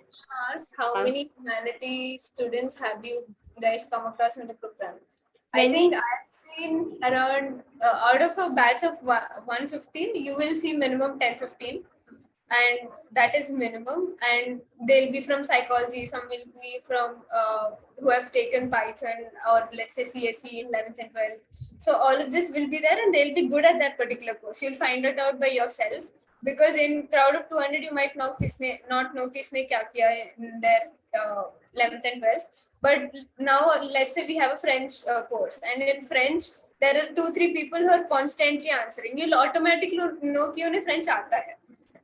Ask how many humanities students have you guys come across in the program? I think I've seen around out of a batch of 150, you will see minimum 10-15. And that is minimum, and they'll be from psychology, some will be from who have taken Python or let's say CSE in 11th and 12th. So all of this will be there and they'll be good at that particular course. You'll find it out by yourself, because in crowd of 200 you might not know kisne kya kiya in their 11th and 12th. But now let's say we have a French course, and in French there are 2-3 people who are constantly answering. You'll automatically know कि उन्हें French आता है.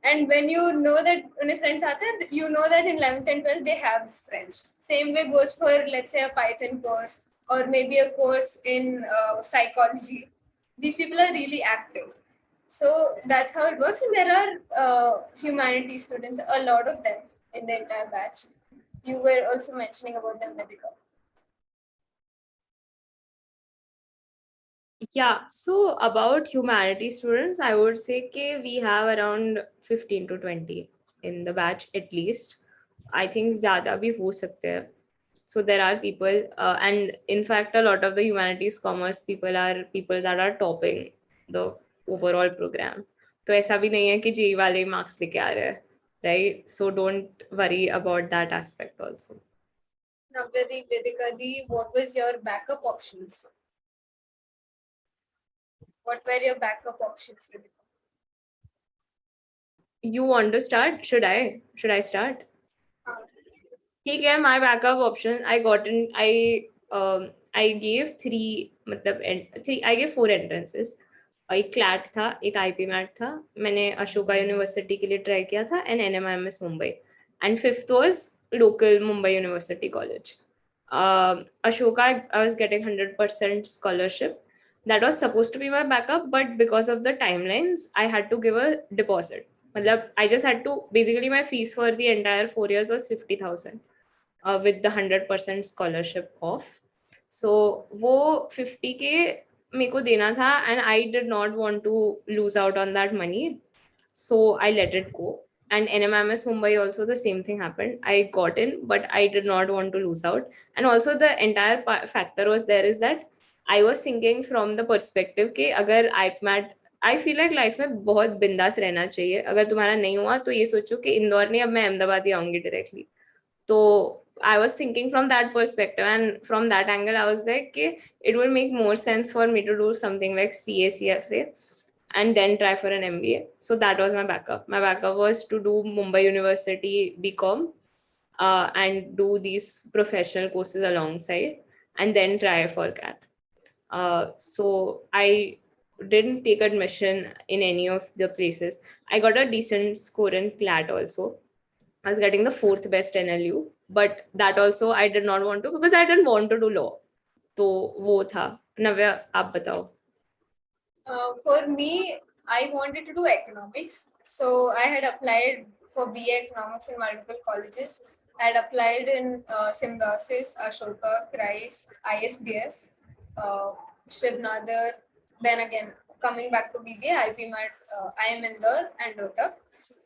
And when you know that उन्हें French आता है, you know that in 11th and 12th they have French. Same way goes for, let's say, a Python course or maybe a course in psychology. These people are really active. So that's how it works. And there are humanities students, a lot of them in the entire batch. You were also mentioning about them, Vedika. Yeah, so about humanity students, I would say we have around 15 to 20 in the batch at least. I think zyada bhi ho sakte hai. So there are people, and in fact, a lot of the humanities commerce people are people that are topping the overall program. तो ऐसा भी नहीं है कि JEE वाले marks लेके आ रहे हैं, right? So don't worry about that aspect also. Navya, Vedika, what was your backup options? What were your backup options? You want to start? Should I start? ठीक है, my backup option, I gave I gave 4 entrances. एक CLAT था, एक IPMAT था, मैंने Ashoka university के लिए try किया था, and NMIMS Mumbai, and 5th was local Mumbai University College. Ashoka, I was getting 100% scholarship. That was supposed to be my backup, but because of the timelines, I had to give a deposit. I just had to, basically my fees for the entire 4 years was 50,000 with the 100% scholarship off. So वो 50K मेरे को देना था, and I did not want to lose out on that money, so I let it go. And NMIMS Mumbai also the same thing happened. I got in, but I did not want to lose out. And also the entire factor was there is that I was thinking from the perspective कि अगर IPMAT, I feel like life में बहुत बिंदास रहना चाहिए. अगर तुम्हारा नहीं हुआ तो ये सोचो कि इंदौर नहीं, अब मैं अहमदाबाद ही आऊंगी directly. So I was thinking from that perspective, and from that angle, I was like, okay, it would make more sense for me to do something like CA, CFA, and then try for an MBA. So that was my backup. My backup was to do Mumbai University BCom and do these professional courses alongside, and then try for CAT. So I didn't take admission in any of the places. I got a decent score in CLAT also. I was getting the 4th best NLU, but that also I did not want to because I didn't want to do law. तो वो था. Navya, आप बताओ. For me, I wanted to do economics. So I had applied for BA economics in multiple colleges. I had applied in Symbiosis, Ashoka, Christ, ISBF, Shivnadar. Then again, coming back to BBA, IPMAT, IIM Indore and Rohtak.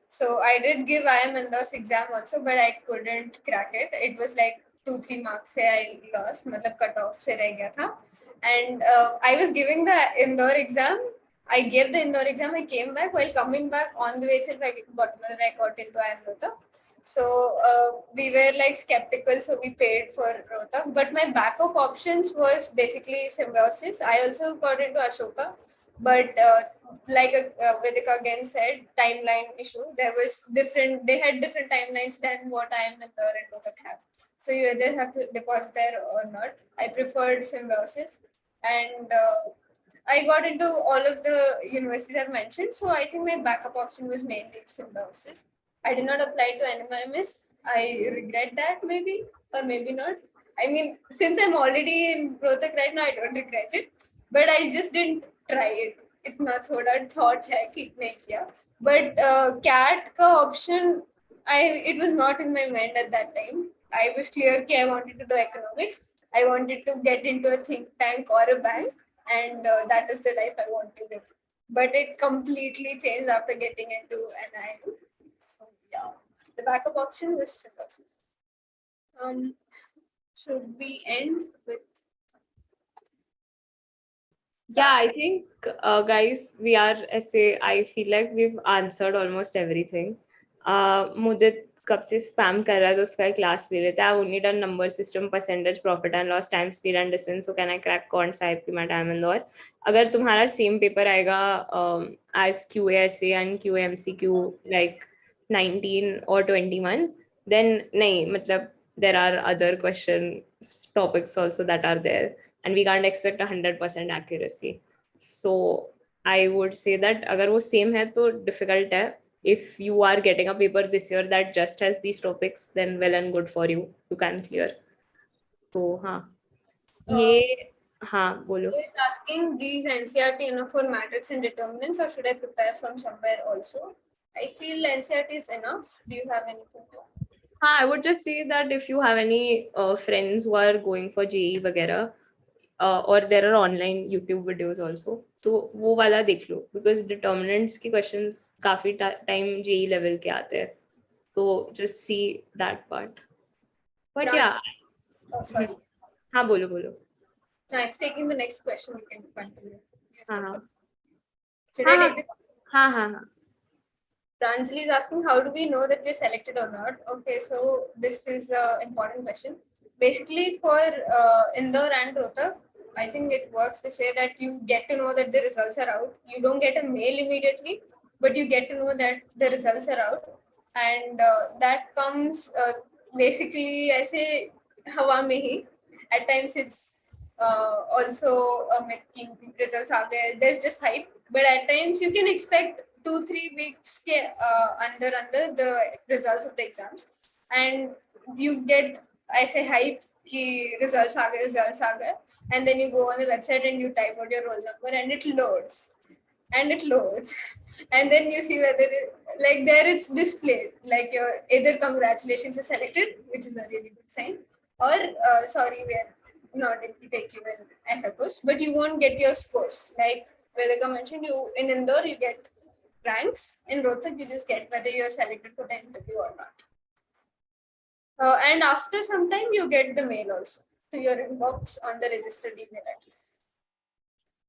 So I did give IIM Indore's exam also, but I couldn't crack it. It was like 2-3 marks से I lost, मतलब Cutt-Off से रह गया था. And I was giving the Indore exam. I gave the Indore exam. I came back. While coming back on the way itself, I got into IIM Rohtak. So we were like skeptical, so we paid for Rohtak. But my backup options was basically Symbiosis. I also got into Ashoka, but like Vedika again said, timeline issue. There was different. They had different timelines than what IIM Indore and Rohtak have. So you either have to deposit there or not. I preferred Symbiosis, and I got into all of the universities I mentioned. So I think my backup option was mainly Symbiosis. I did not apply to Nmims. I regret that maybe, or maybe not. I mean, since I'm already in Rohtak right now, I don't regret it. But I just didn't try it. इतना थोड़ा thought है कि नहीं किया. But CAT का option, it was not in my mind at that time. I was clear that I wanted to do economics. I wanted to get into a think tank or a bank, and that is the life I want to live. But it completely changed after getting into an IIM. So yeah, the backup option was Symbiosis. Should we end with? Yeah, I think, guys, we are essay. I feel like we've answered almost everything. Mudit कब से spam कर रहा है तो उसका class ले लेते हैं. I've only done number system, percentage, profit and loss, time, speed and distance. So can I crack कौन सा IPMAT IIM Indore? अगर तुम्हारा same paper आएगा as QA essay and QA MCQ like 19 or 21, then नहीं, मतलब there are other question topics also that are there. and we can't expect 100% accuracy. So I would say that agar wo same hai to difficult hai. If you are getting a paper this year that just has these topics, then well and good for you, you can clear. So ये हाँ बोलो. It's asking these NCERT enough for matrix and determinants, or should I prepare from somewhere also? I feel NCERT is enough. Do you have anything to? I would just say that if you have any friends who are going for JEE वगैरह, or there are online YouTube videos also, तो वो वाला देख लो, because determinants की questions काफी time JEE level के आते हैं, तो just see that part. But yeah. Oh, sorry. हाँ बोलो. No, I'm taking the next question. We can continue. हाँ. Should I take it? हाँ. Pranjali is asking, how do we know that we're selected or not? Okay, so this is an important question. Basically, for Indore and Rohtak, I think it works this way that you get to know that the results are out. You don't get a mail immediately, but you get to know that the results are out. And that comes basically, I say, hawa mein hi. At times it's also results are there. There's just hype. But at times you can expect 2-3 weeks under the results of the exams, and you get, I say, hype ki results are there, and then you go on the website and you type out your roll number and it loads and then you see whether like there it's displayed like your either congratulations you're selected, which is a really good sign, or sorry, we're not able to take you in as a course, but you won't get your scores. Like Vedika mentioned, you in Indore you get ranks, in Rohtak you just get whether you're selected for the interview or not. And after some time you get the mail also to your inbox on the registered email address.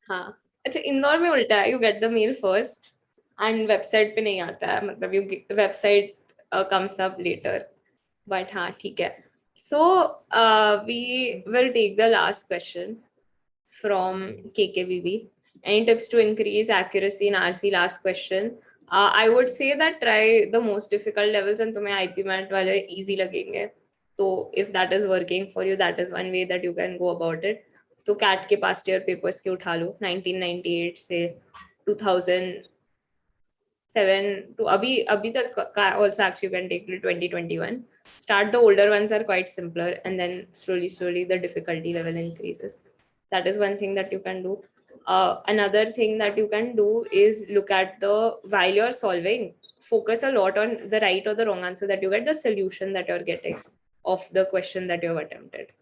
हाँ, अच्छा इंदौर में उल्टा है, you get the mail first and website पे नहीं आता है, मतलब you get, website comes up later, but हाँ ठीक है. So we will take the last question from KKBB. Any tips to increase accuracy in RC? Last question. I would say that try the most difficult levels and तुम्हें IPMAT वाले easy लगेंगे. So if that is working for you, that is one way that you can go about it. तो CAT के past year papers के उठा लो 1998 से 2007 to अभी तक also actually you can take till 2021. Start the older ones are quite simpler, and then slowly the difficulty level increases. That is one thing that you can do. Another thing that you can do is look at while you're solving, focus a lot on the right or the wrong answer that you get, the solution that you're getting of the question that you've attempted.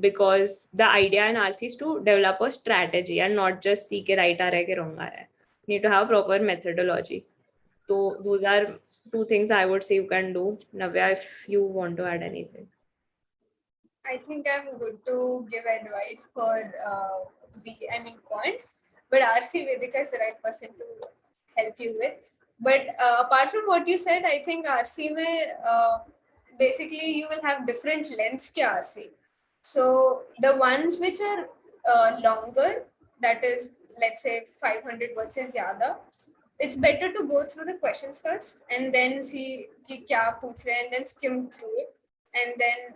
Because the idea in RC is to develop a strategy and not just see ke right aa raha hai ke wrong aa raha hai. You need to have proper methodology. So those are two things I would say you can do. Navya, if you want to add anything. I think I'm good to give advice for points, but RC Vedika is the right person to help you with. But apart from what you said, I think RC mein basically you will have different lengths ke RC. So the ones which are longer, that is, let's say 500 words is zyada, it's better to go through the questions first and then see ki kya pooch rahe and then skim through it. And then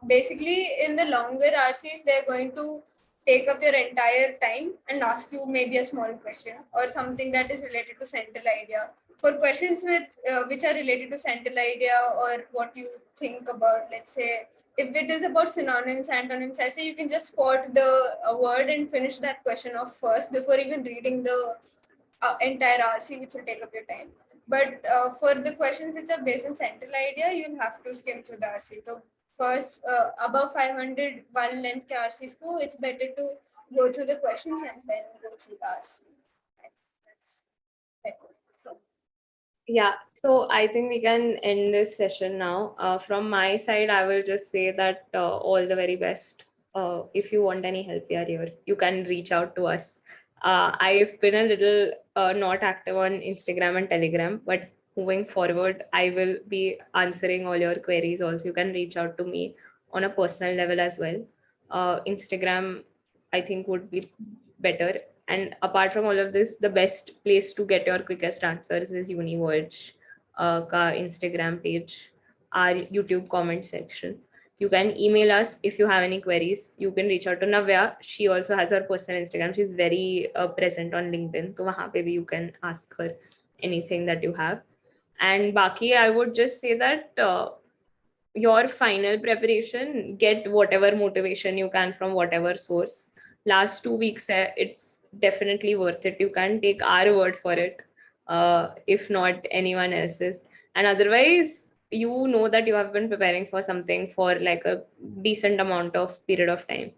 basically in the longer RCs, they're going to take up your entire time and ask you maybe a small question or something that is related to central idea. For questions which are related to central idea or what you think about, let's say, if it is about synonyms, antonyms, I say you can just spot the word and finish that question off first before even reading the entire RC, which will take up your time. But for the questions which are based on central idea, you'll have to skim through the RC. So first, above 500 one length ke RCs ko, it's better to go through the questions and then go through the RC. That's better. Yeah, so I think we can end this session now. From my side, I will just say that all the very best. If you want any help here, you can reach out to us. I've been a little not active on Instagram and Telegram, but moving forward, I will be answering all your queries also. You can reach out to me on a personal level as well. Instagram, I think, would be better. And apart from all of this, the best place to get your quickest answers is UniVoyage ka Instagram page, our YouTube comment section. You can email us if you have any queries. You can reach out to Navya. She also has her personal Instagram. She's very present on LinkedIn. So wahan pe bhi you can ask her anything that you have. And Baki, I would just say that your final preparation, get whatever motivation you can from whatever source. Last 2 weeks, it's definitely worth it. You can take our word for it, if not anyone else's. And otherwise, you know that you have been preparing for something for like a decent amount of period of time.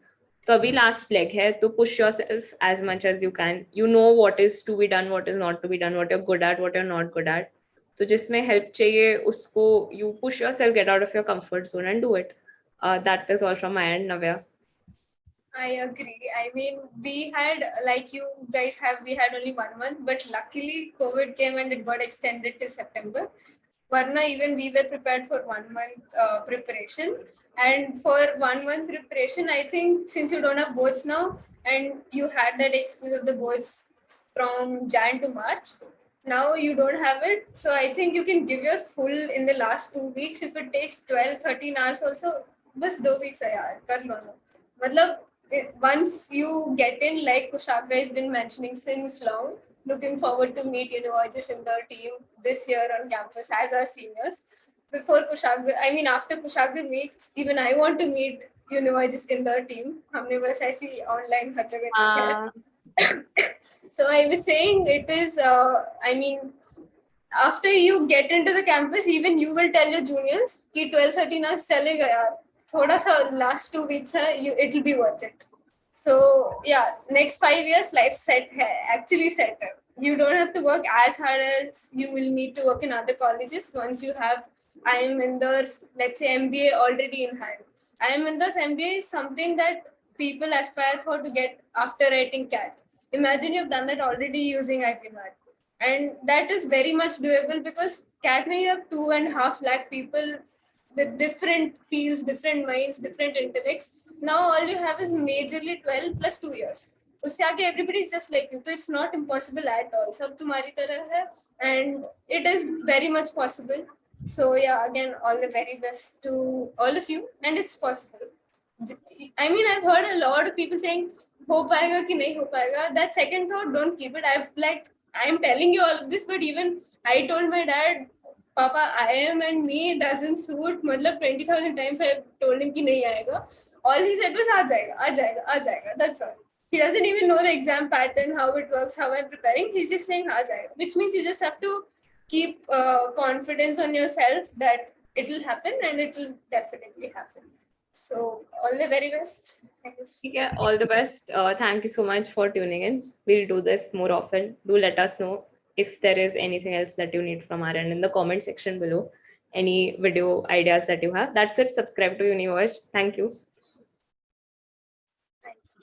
So abhi last leg hai to push yourself as much as you can. You know what is to be done, what is not to be done, what you're good at, what you're not good at. तो जिसमें help चाहिए उसको you push yourself, get out of your comfort zone and do it. That is all from my end, Navya. I agree. I mean, we had, like you guys have, we had only 1 month, but luckily COVID came and it got extended till September. Varna, even we were prepared for 1 month preparation. And for 1 month preparation, I think since you don't have boards now and you had that excuse of the boards from Jan to March, now you don't have it. So I think you can give your full in the last 2 weeks. If it takes 12, 13 hours also, bas 2 weeks hai yaar, kar lo na. Matlab, once you get in, like Kushagra has been mentioning since long, looking forward to meet UniVoyage in the team this year on campus as our seniors. Before Kushagra, I mean after Kushagra meets, even I want to meet UniVoyage in the team. हमने बस ऐसी online हर जगह देखा है. So I was saying it is, I mean, after you get into the campus, even you will tell your juniors कि 12-13 hours चलेगा यार. थोड़ा सा last 2 weeks है, it will be worth it. So yeah, next 5 years life set hai, actually set hai. You don't have to work as hard as you will need to work in other colleges once you have IIM Indore's, let's say, MBA already in hand. IIM Indore's MBA is something that people aspire for to get after writing CAT. Imagine you've done that already using IPMAT. And that is very much doable because CAT may have 2.5 lakh people with different fields, different minds, different intellects. Now all you have is majorly 12 plus 2 years. उससे आगे everybody is just like you. So it's not impossible at all. सब तुम्हारी तरह है, and it is very much possible. So yeah, again, all the very best to all of you, and it's possible. I mean, I've heard a lot of people saying, "हो पाएगा कि नहीं हो पाएगा." That second thought, don't keep it. I'm telling you all of this, but even I told my dad, Papa, IIM and me doesn't suit. मतलब 20,000 times I told him कि नहीं आएगा. All he said was आ जाएगा. That's all. He doesn't even know the exam pattern, how it works, how I'm preparing. He's just saying आ जाएगा, which means you just have to keep confidence on yourself that it will happen, and it will definitely happen. So all the very best. Yeah, all the best. Thank you so much for tuning in. We'll do this more often. Do let us know if there is anything else that you need from our end in the comment section below. Any video ideas that you have. That's it. Subscribe to UniVoyage. Thank you. Thanks.